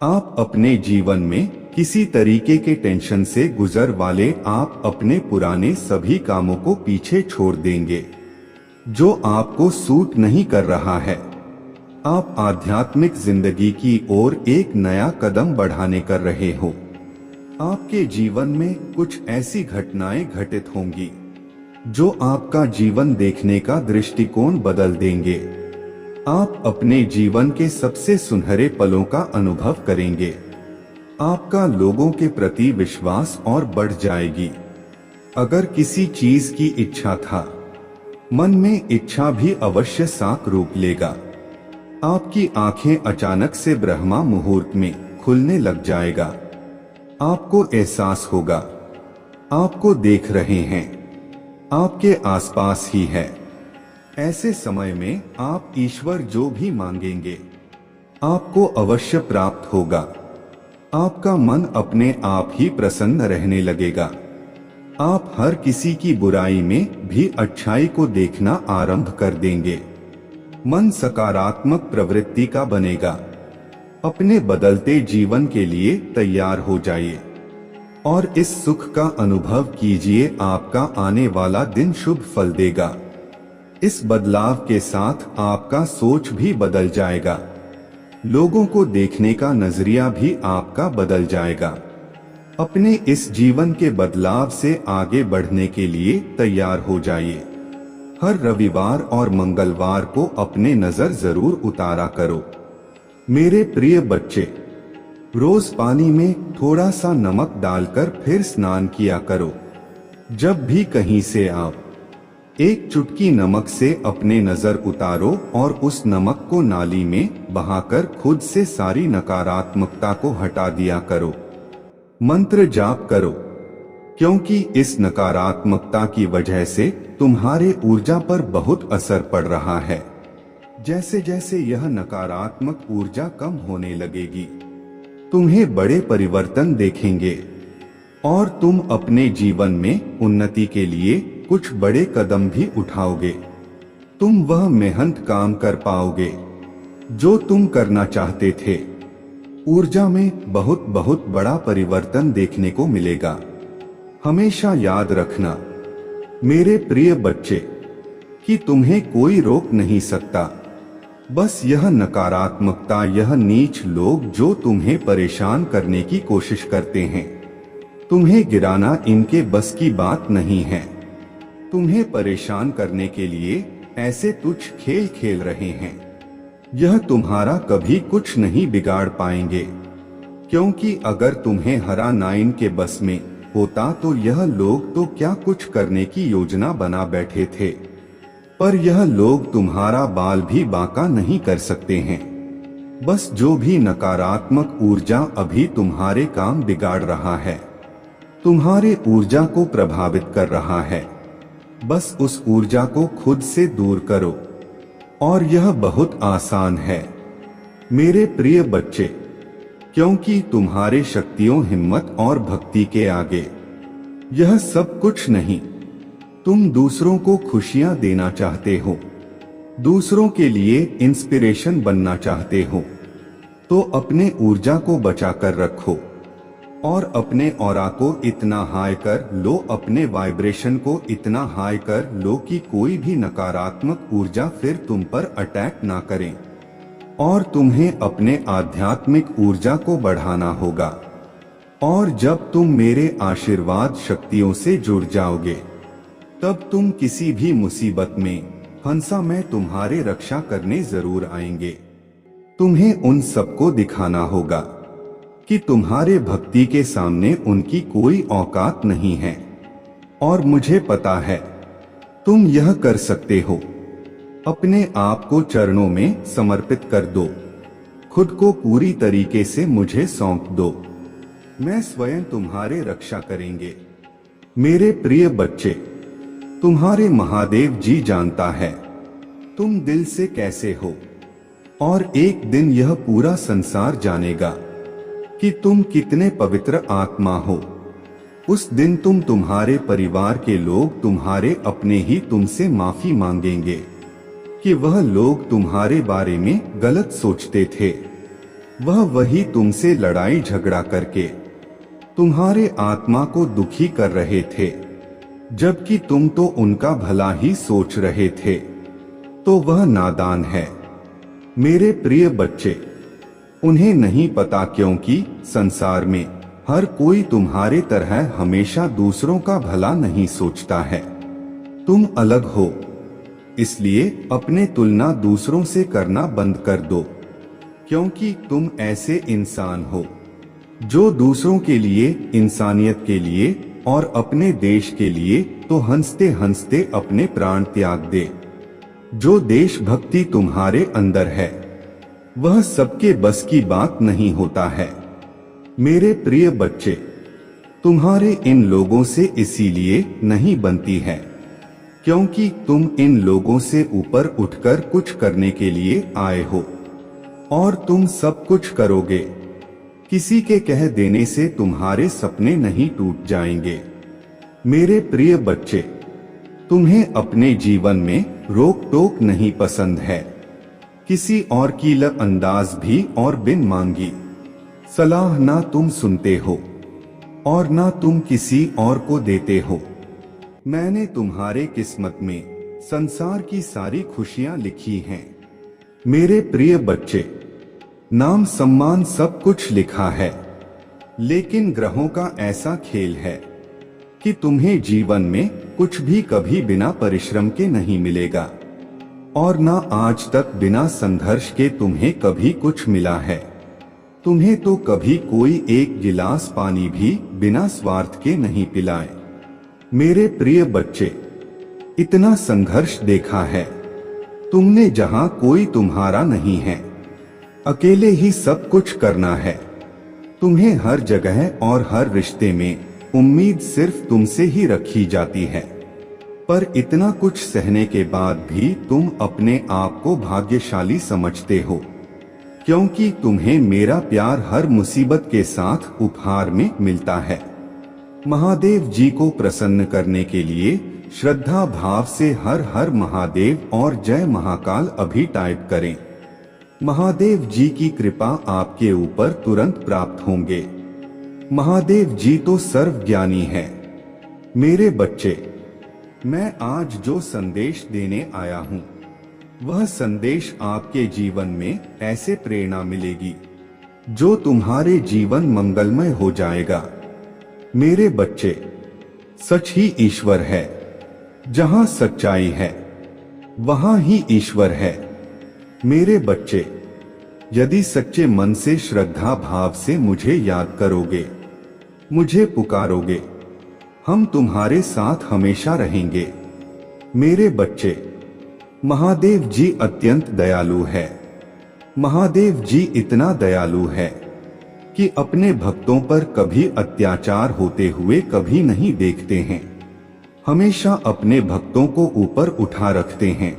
आप अपने जीवन में किसी तरीके के टेंशन से गुजर वाले आप अपने पुराने सभी कामों को पीछे छोड़ देंगे जो आपको सूट नहीं कर रहा है। आप आध्यात्मिक जिंदगी की ओर एक नया कदम बढ़ाने कर रहे हो। आपके जीवन में कुछ ऐसी घटनाएं घटित होंगी जो आपका जीवन देखने का दृष्टिकोण बदल देंगे। आप अपने जीवन के सबसे सुनहरे पलों का अनुभव करेंगे। आपका लोगों के प्रति विश्वास और बढ़ जाएगी। अगर किसी चीज की इच्छा था, मन में इच्छा भी अवश्य साक रूप लेगा। आपकी आंखें अचानक से ब्रह्मा मुहूर्त में खुलने लग जाएगा। आपको एहसास होगा आपको देख रहे हैं, आपके आसपास ही है। ऐसे समय में आप ईश्वर जो भी मांगेंगे आपको अवश्य प्राप्त होगा। आपका मन अपने आप ही प्रसन्न रहने लगेगा। आप हर किसी की बुराई में भी अच्छाई को देखना आरंभ कर देंगे। मन सकारात्मक प्रवृत्ति का बनेगा। अपने बदलते जीवन के लिए तैयार हो जाइए और इस सुख का अनुभव कीजिए। आपका आने वाला दिन शुभ फल देगा। इस बदलाव के साथ आपका सोच भी बदल जाएगा। लोगों को देखने का नजरिया भी आपका बदल जाएगा। अपने इस जीवन के बदलाव से आगे बढ़ने के लिए तैयार हो जाइए। हर रविवार और मंगलवार को अपने नजर जरूर उतारा करो। मेरे प्रिय बच्चे, रोज पानी में थोड़ा सा नमक डालकर फिर स्नान किया करो। जब भी कहीं से आओ, एक चुटकी नमक से अपने नजर उतारो और उस नमक को नाली में बहाकर खुद से सारी नकारात्मकता को हटा दिया करो। मंत्र जाप करो, क्योंकि इस नकारात्मकता की वजह से तुम्हारे ऊर्जा पर बहुत असर पड़ रहा है। जैसे जैसे यह नकारात्मक ऊर्जा कम होने लगेगी, तुम्हें बड़े परिवर्तन देखेंगे और तुम अपने जीवन में उन्नति के लिए कुछ बड़े कदम भी उठाओगे। तुम वह मेहनत काम कर पाओगे जो तुम करना चाहते थे। ऊर्जा में बहुत बहुत बड़ा परिवर्तन देखने को मिलेगा। हमेशा याद रखना मेरे प्रिय बच्चे कि तुम्हें कोई रोक नहीं सकता। बस यह नकारात्मकता, यह नीच लोग जो तुम्हें परेशान करने की कोशिश करते हैं, तुम्हें गिराना इनके बस की बात नहीं है। तुम्हें परेशान करने के लिए ऐसे तुच्छ खेल खेल रहे हैं। यह तुम्हारा कभी कुछ नहीं बिगाड़ पाएंगे, क्योंकि अगर तुम्हें हराना इनके बस में होता तो यह लोग तो क्या कुछ करने की योजना बना बैठे थे। पर यह लोग तुम्हारा बाल भी बांका नहीं कर सकते हैं। बस जो भी नकारात्मक ऊर्जा अभी तुम्हारे काम बिगाड़ रहा है, तुम्हारे ऊर्जा को प्रभावित कर रहा है, बस उस ऊर्जा को खुद से दूर करो। और यह बहुत आसान है मेरे प्रिय बच्चे, क्योंकि तुम्हारे शक्तियों, हिम्मत और भक्ति के आगे यह सब कुछ नहीं। तुम दूसरों को खुशियां देना चाहते हो, दूसरों के लिए इंस्पिरेशन बनना चाहते हो, तो अपने ऊर्जा को बचा कर रखो और अपने ऑरा को इतना हाई कर लो, अपने वाइब्रेशन को इतना हाई कर लो कि कोई भी नकारात्मक ऊर्जा फिर तुम पर अटैक ना करें। और तुम्हें अपने आध्यात्मिक ऊर्जा को बढ़ाना होगा। और जब तुम मेरे आशीर्वाद शक्तियों से जुड़ जाओगे, तब तुम किसी भी मुसीबत में फंसा मैं तुम्हारे रक्षा करने जरूर आएंगे। तुम्हें उन सबको दिखाना होगा कि तुम्हारे भक्ति के सामने उनकी कोई औकात नहीं है। और मुझे पता है तुम यह कर सकते हो। अपने आप को चरणों में समर्पित कर दो, खुद को पूरी तरीके से मुझे सौंप दो। मैं स्वयं तुम्हारे रक्षा करेंगे। मेरे प्रिय बच्चे, तुम्हारे महादेव जी जानता है तुम दिल से कैसे हो, और एक दिन यह पूरा संसार जानेगा कि तुम कितने पवित्र आत्मा हो। उस दिन तुम्हारे परिवार के लोग, तुम्हारे अपने ही तुमसे माफी मांगेंगे कि वह लोग तुम्हारे बारे में गलत सोचते थे। वह वही तुमसे लड़ाई झगड़ा करके तुम्हारे आत्मा को दुखी कर रहे थे, जबकि तुम तो उनका भला ही सोच रहे थे। तो वह नादान है। मेरे प्रिय बच्चे, उन्हें नहीं पता क्योंकि संसार में हर कोई तुम्हारे तरह हमेशा दूसरों का भला नहीं सोचता है। तुम अलग हो, इसलिए अपने तुलना दूसरों से करना बंद कर दो, क्योंकि तुम ऐसे इंसान हो जो दूसरों के लिए, इंसानियत के लिए और अपने देश के लिए तो हंसते हंसते अपने प्राण त्याग दे। जो देशभक्ति तुम्हारे अंदर है वह सबके बस की बात नहीं होता है। मेरे प्रिय बच्चे, तुम्हारे इन लोगों से इसीलिए नहीं बनती है क्योंकि तुम इन लोगों से ऊपर उठकर कुछ करने के लिए आए हो, और तुम सब कुछ करोगे। किसी के कह देने से तुम्हारे सपने नहीं टूट जाएंगे। मेरे प्रिय बच्चे, तुम्हें अपने जीवन में रोक टोक नहीं पसंद है, किसी और की अंदाज भी और बिन मांगी सलाह ना तुम सुनते हो और ना तुम किसी और को देते हो। मैंने तुम्हारे किस्मत में संसार की सारी खुशियां लिखी हैं। मेरे प्रिय बच्चे, नाम सम्मान सब कुछ लिखा है, लेकिन ग्रहों का ऐसा खेल है कि तुम्हें जीवन में कुछ भी कभी बिना परिश्रम के नहीं मिलेगा, और ना आज तक बिना संघर्ष के तुम्हें कभी कुछ मिला है। तुम्हें तो कभी कोई एक गिलास पानी भी बिना स्वार्थ के नहीं पिलाए। मेरे प्रिय बच्चे, इतना संघर्ष देखा है तुमने जहां कोई तुम्हारा नहीं है, अकेले ही सब कुछ करना है। तुम्हें हर जगह और हर रिश्ते में उम्मीद सिर्फ तुमसे ही रखी जाती है, पर इतना कुछ सहने के बाद भी तुम अपने आप को भाग्यशाली समझते हो, क्योंकि तुम्हें मेरा प्यार हर मुसीबत के साथ उपहार में मिलता है। महादेव जी को प्रसन्न करने के लिए श्रद्धा भाव से हर हर महादेव और जय महाकाल अभी टाइप करें। महादेव जी की कृपा आपके ऊपर तुरंत प्राप्त होंगे। महादेव जी तो सर्वज्ञानी है। मेरे बच्चे, मैं आज जो संदेश देने आया हूँ, वह संदेश आपके जीवन में ऐसे प्रेरणा मिलेगी जो तुम्हारे जीवन मंगलमय हो जाएगा। मेरे बच्चे, सच ही ईश्वर है। जहाँ सच्चाई है वहाँ ही ईश्वर है। मेरे बच्चे, यदि सच्चे मन से श्रद्धा भाव से मुझे याद करोगे, मुझे पुकारोगे, हम तुम्हारे साथ हमेशा रहेंगे। मेरे बच्चे, महादेव जी अत्यंत दयालु है। महादेव जी इतना दयालु है कि अपने भक्तों पर कभी अत्याचार होते हुए कभी नहीं देखते हैं। हमेशा अपने भक्तों को ऊपर उठा रखते हैं।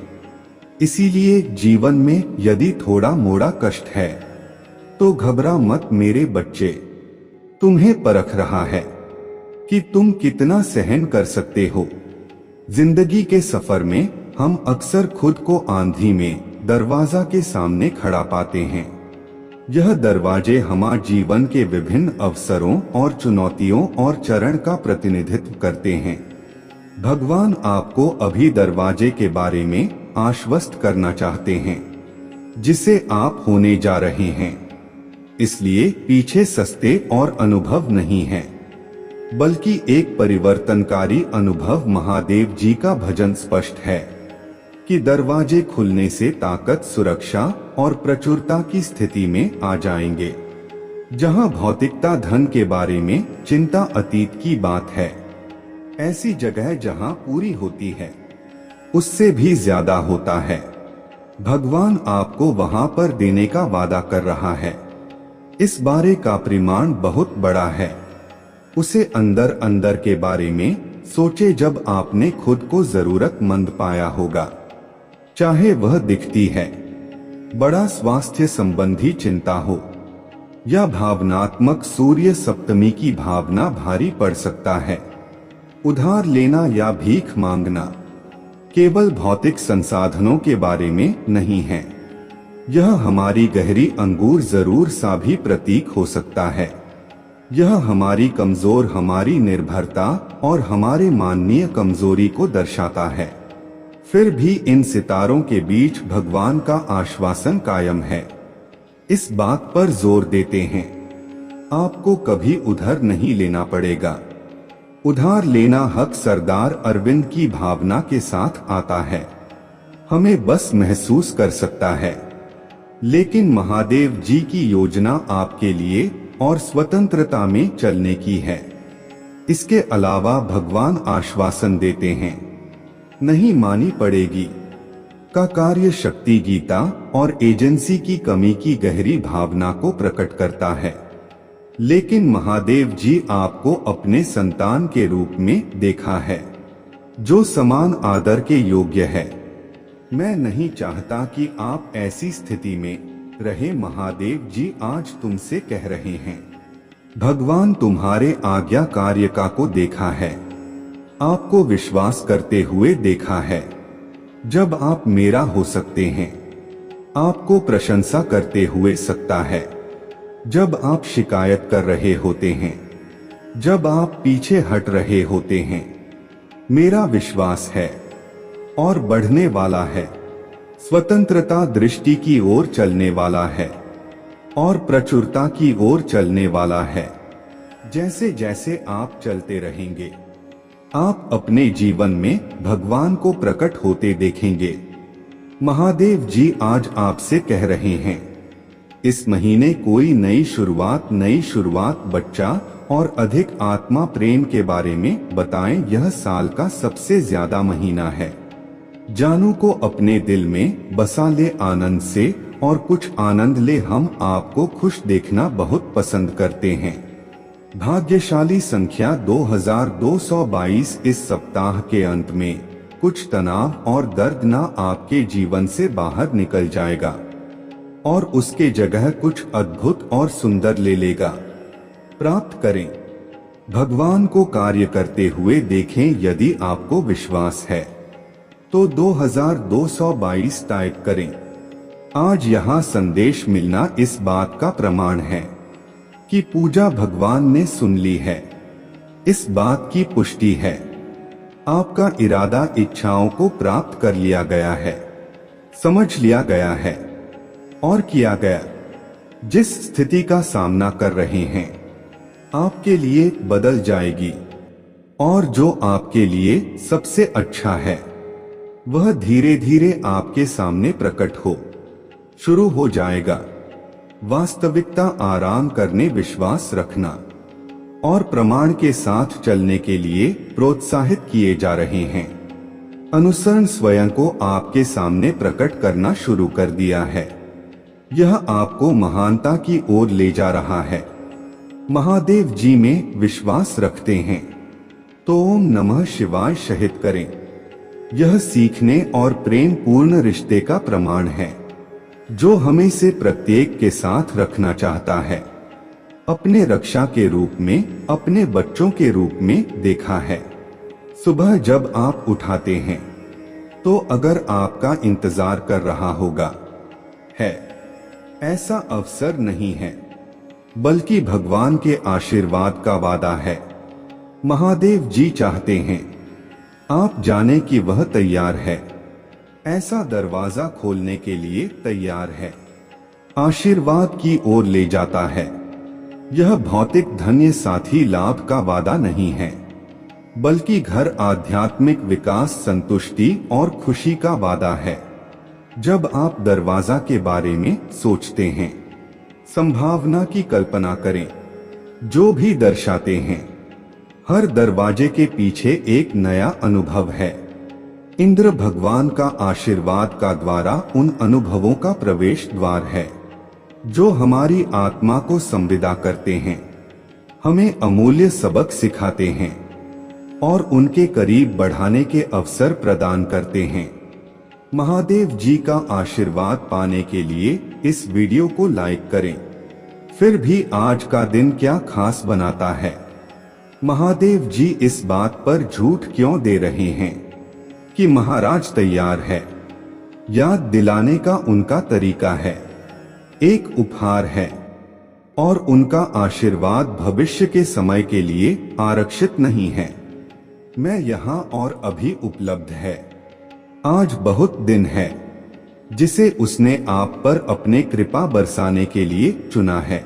इसीलिए जीवन में यदि थोड़ा मोड़ा कष्ट है तो घबरा मत मेरे बच्चे, तुम्हें परख रहा है। कि तुम कितना सहन कर सकते हो। जिंदगी के सफर में हम अक्सर खुद को आंधी में दरवाजा के सामने खड़ा पाते हैं। यह दरवाजे हमारे जीवन के विभिन्न अवसरों और चुनौतियों और चरण का प्रतिनिधित्व करते हैं। भगवान आपको अभी दरवाजे के बारे में आश्वस्त करना चाहते हैं जिसे आप होने जा रहे हैं। इसलिए पीछे सस्ते और अनुभव नहीं है, बल्कि एक परिवर्तनकारी अनुभव। महादेव जी का भजन स्पष्ट है कि दरवाजे खुलने से ताकत, सुरक्षा और प्रचुरता की स्थिति में आ जाएंगे। जहां भौतिकता, धन के बारे में चिंता अतीत की बात है, ऐसी जगह जहां पूरी होती है उससे भी ज्यादा होता है। भगवान आपको वहां पर देने का वादा कर रहा है। इस बारे का परिमाण बहुत बड़ा है। उसे अंदर अंदर के बारे में सोचे जब आपने खुद को जरूरतमंद पाया होगा, चाहे वह दिखती है बड़ा स्वास्थ्य संबंधी चिंता हो या भावनात्मक सूर्य सप्तमी की भावना भारी पड़ सकता है। उधार लेना या भीख मांगना केवल भौतिक संसाधनों के बारे में नहीं है। यह हमारी गहरी अंगूर जरूर सा भी प्रतीक हो सकता है। यह हमारी कमजोर, हमारी निर्भरता और हमारे माननीय कमजोरी को दर्शाता है। फिर भी इन सितारों के बीच भगवान का आश्वासन कायम है। इस बात पर जोर देते हैं, आपको कभी उधार नहीं लेना पड़ेगा। उधार लेना हक सरदार अरविंद की भावना के साथ आता है। हमें बस महसूस कर सकता है, लेकिन महादेव जी की योजना आपके लिए और स्वतंत्रता में चलने की है। इसके अलावा भगवान आश्वासन देते हैं, नहीं मानी पड़ेगी का कार्य शक्ति, गीता और एजेंसी की कमी की गहरी भावना को प्रकट करता है। लेकिन महादेव जी आपको अपने संतान के रूप में देखा है, जो समान आदर के योग्य है। मैं नहीं चाहता कि आप ऐसी स्थिति में रहे। महादेव जी आज तुमसे कह रहे हैं, भगवान तुम्हारे आज्ञाकारिता को देखा है, आपको विश्वास करते हुए देखा है। जब आप मेरा हो सकते हैं, आपको प्रशंसा करते हुए सकता है। जब आप शिकायत कर रहे होते हैं, जब आप पीछे हट रहे होते हैं, मेरा विश्वास है और बढ़ने वाला है। स्वतंत्रता दृष्टि की ओर चलने वाला है और प्रचुरता की ओर चलने वाला है। जैसे जैसे आप चलते रहेंगे, आप अपने जीवन में भगवान को प्रकट होते देखेंगे। महादेव जी आज आपसे कह रहे हैं, इस महीने कोई नई शुरुआत बच्चा और अधिक आत्मा प्रेम के बारे में बताएं। यह साल का सबसे ज्यादा महीना है। जानू को अपने दिल में बसा ले आनंद से, और कुछ आनंद ले। हम आपको खुश देखना बहुत पसंद करते हैं। भाग्यशाली संख्या 2222। इस सप्ताह के अंत में कुछ तनाव और दर्द ना आपके जीवन से बाहर निकल जाएगा और उसके जगह कुछ अद्भुत और सुंदर ले लेगा। प्राप्त करें। भगवान को कार्य करते हुए देखें। यदि आपको विश्वास है तो 2222 टाइप करें। आज यहाँ संदेश मिलना इस बात का प्रमाण है कि पूजा भगवान ने सुन ली है। इस बात की पुष्टि है, आपका इरादा इच्छाओं को प्राप्त कर लिया गया है, समझ लिया गया है और किया गया। जिस स्थिति का सामना कर रहे हैं आपके लिए बदल जाएगी, और जो आपके लिए सबसे अच्छा है वह धीरे धीरे आपके सामने प्रकट हो शुरू हो जाएगा। वास्तविकता आराम करने, विश्वास रखना और प्रमाण के साथ चलने के लिए प्रोत्साहित किए जा रहे हैं। अनुसरण स्वयं को आपके सामने प्रकट करना शुरू कर दिया है। यह आपको महानता की ओर ले जा रहा है। महादेव जी में विश्वास रखते हैं तो ओम नमः शिवाय शहीद करें। यह सीखने और प्रेम पूर्ण रिश्ते का प्रमाण है जो हमें से प्रत्येक के साथ रखना चाहता है। अपने रक्षा के रूप में, अपने बच्चों के रूप में देखा है। सुबह जब आप उठाते हैं तो अगर आपका इंतजार कर रहा होगा है, ऐसा अवसर नहीं है, बल्कि भगवान के आशीर्वाद का वादा है। महादेव जी चाहते हैं आप जाने कि वह तैयार है, ऐसा दरवाजा खोलने के लिए तैयार है, आशीर्वाद की ओर ले जाता है। यह भौतिक धन्य साथी लाभ का वादा नहीं है, बल्कि घर आध्यात्मिक विकास, संतुष्टि और खुशी का वादा है। जब आप दरवाजा के बारे में सोचते हैं, संभावना की कल्पना करें जो भी दर्शाते हैं, हर दरवाजे के पीछे एक नया अनुभव है। इंद्र भगवान का आशीर्वाद का द्वारा उन अनुभवों का प्रवेश द्वार है जो हमारी आत्मा को संविदा करते हैं, हमें अमूल्य सबक सिखाते हैं और उनके करीब बढ़ाने के अवसर प्रदान करते हैं। महादेव जी का आशीर्वाद पाने के लिए इस वीडियो को लाइक करें। फिर भी आज का दिन क्या खास बनाता है? महादेव जी इस बात पर झूठ क्यों दे रहे हैं कि महाराज तैयार है? याद दिलाने का उनका तरीका है, एक उपहार है, और उनका आशीर्वाद भविष्य के समय के लिए आरक्षित नहीं है। मैं यहाँ और अभी उपलब्ध है। आज बहुत दिन है जिसे उसने आप पर अपने कृपा बरसाने के लिए चुना है।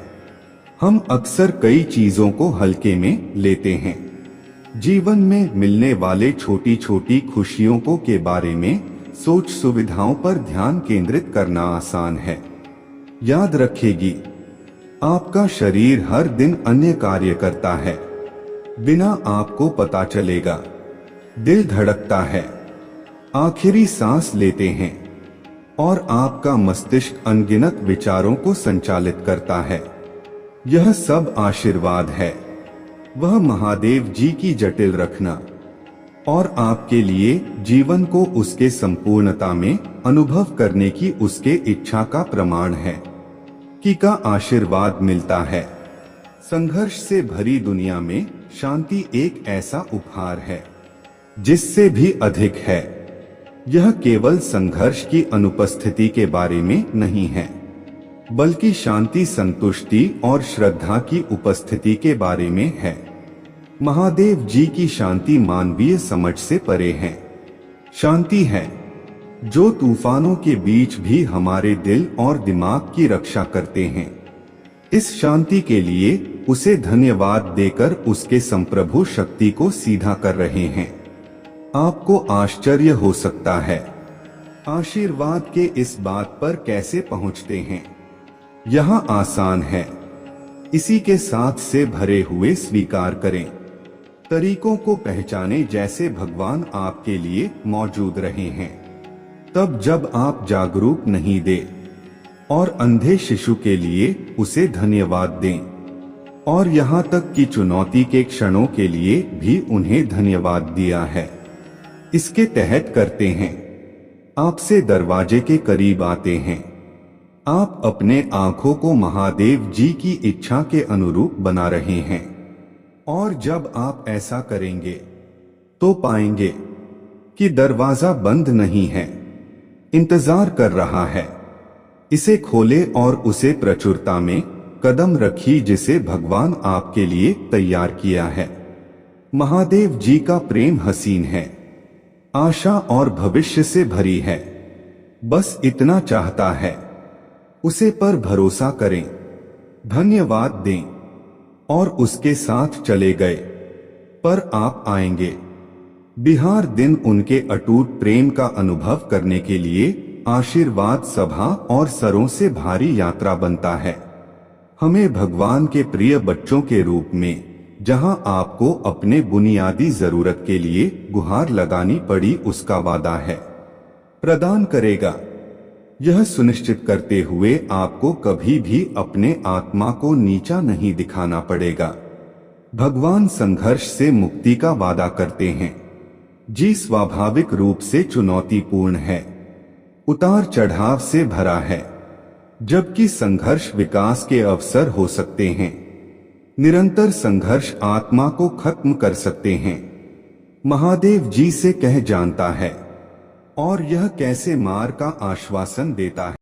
हम अक्सर कई चीजों को हल्के में लेते हैं। जीवन में मिलने वाले छोटी छोटी खुशियों को के बारे में सोच सुविधाओं पर ध्यान केंद्रित करना आसान है। याद रखेगी, आपका शरीर हर दिन अन्य कार्य करता है, बिना आपको पता चलेगा। दिल धड़कता है, आखिरी सांस लेते हैं, और आपका मस्तिष्क अनगिनत विचारों को संचालित करता है। यह सब आशीर्वाद है, वह महादेव जी की जटिल रखना और आपके लिए जीवन को उसके संपूर्णता में अनुभव करने की उसके इच्छा का प्रमाण है कि का आशीर्वाद मिलता है। संघर्ष से भरी दुनिया में शांति एक ऐसा उपहार है जिससे भी अधिक है। यह केवल संघर्ष की अनुपस्थिति के बारे में नहीं है, बल्कि शांति, संतुष्टि और श्रद्धा की उपस्थिति के बारे में है। महादेव जी की शांति मानवीय समझ से परे है। शांति है जो तूफानों के बीच भी हमारे दिल और दिमाग की रक्षा करते हैं। इस शांति के लिए उसे धन्यवाद देकर उसके संप्रभु शक्ति को सीधा कर रहे हैं। आपको आश्चर्य हो सकता है आशीर्वाद के इस बात पर कैसे पहुंचते हैं। यहाँ आसान है, इसी के साथ से भरे हुए स्वीकार करें। तरीकों को पहचाने जैसे भगवान आपके लिए मौजूद रहे हैं तब जब आप जागरूक नहीं दे, और अंधे शिशु के लिए उसे धन्यवाद दें, और यहाँ तक कि चुनौती के क्षणों के लिए भी उन्हें धन्यवाद दिया है। इसके तहत करते हैं, आपसे दरवाजे के करीब आते हैं। आप अपने आंखों को महादेव जी की इच्छा के अनुरूप बना रहे हैं, और जब आप ऐसा करेंगे तो पाएंगे कि दरवाजा बंद नहीं है, इंतजार कर रहा है। इसे खोले और उसे प्रचुरता में कदम रखिए जिसे भगवान आपके लिए तैयार किया है। महादेव जी का प्रेम हसीन है, आशा और भविष्य से भरी है। बस इतना चाहता है, उसे पर भरोसा करें, धन्यवाद दें और उसके साथ चले गए। पर आप आएंगे। बिहार दिन उनके अटूट प्रेम का अनुभव करने के लिए आशीर्वाद सभा और सरों से भारी यात्रा बनता है। हमें भगवान के प्रिय बच्चों के रूप में, जहां आपको अपने बुनियादी जरूरत के लिए गुहार लगानी पड़ी, उसका वादा है प्रदान करेगा। यह सुनिश्चित करते हुए आपको कभी भी अपने आत्मा को नीचा नहीं दिखाना पड़ेगा। भगवान संघर्ष से मुक्ति का वादा करते हैं। जी स्वाभाविक रूप से चुनौतीपूर्ण है, उतार चढ़ाव से भरा है, जबकि संघर्ष विकास के अवसर हो सकते हैं। निरंतर संघर्ष आत्मा को खत्म कर सकते हैं। महादेव जी से कह जानता है और यह कैसे मार का आश्वासन देता है।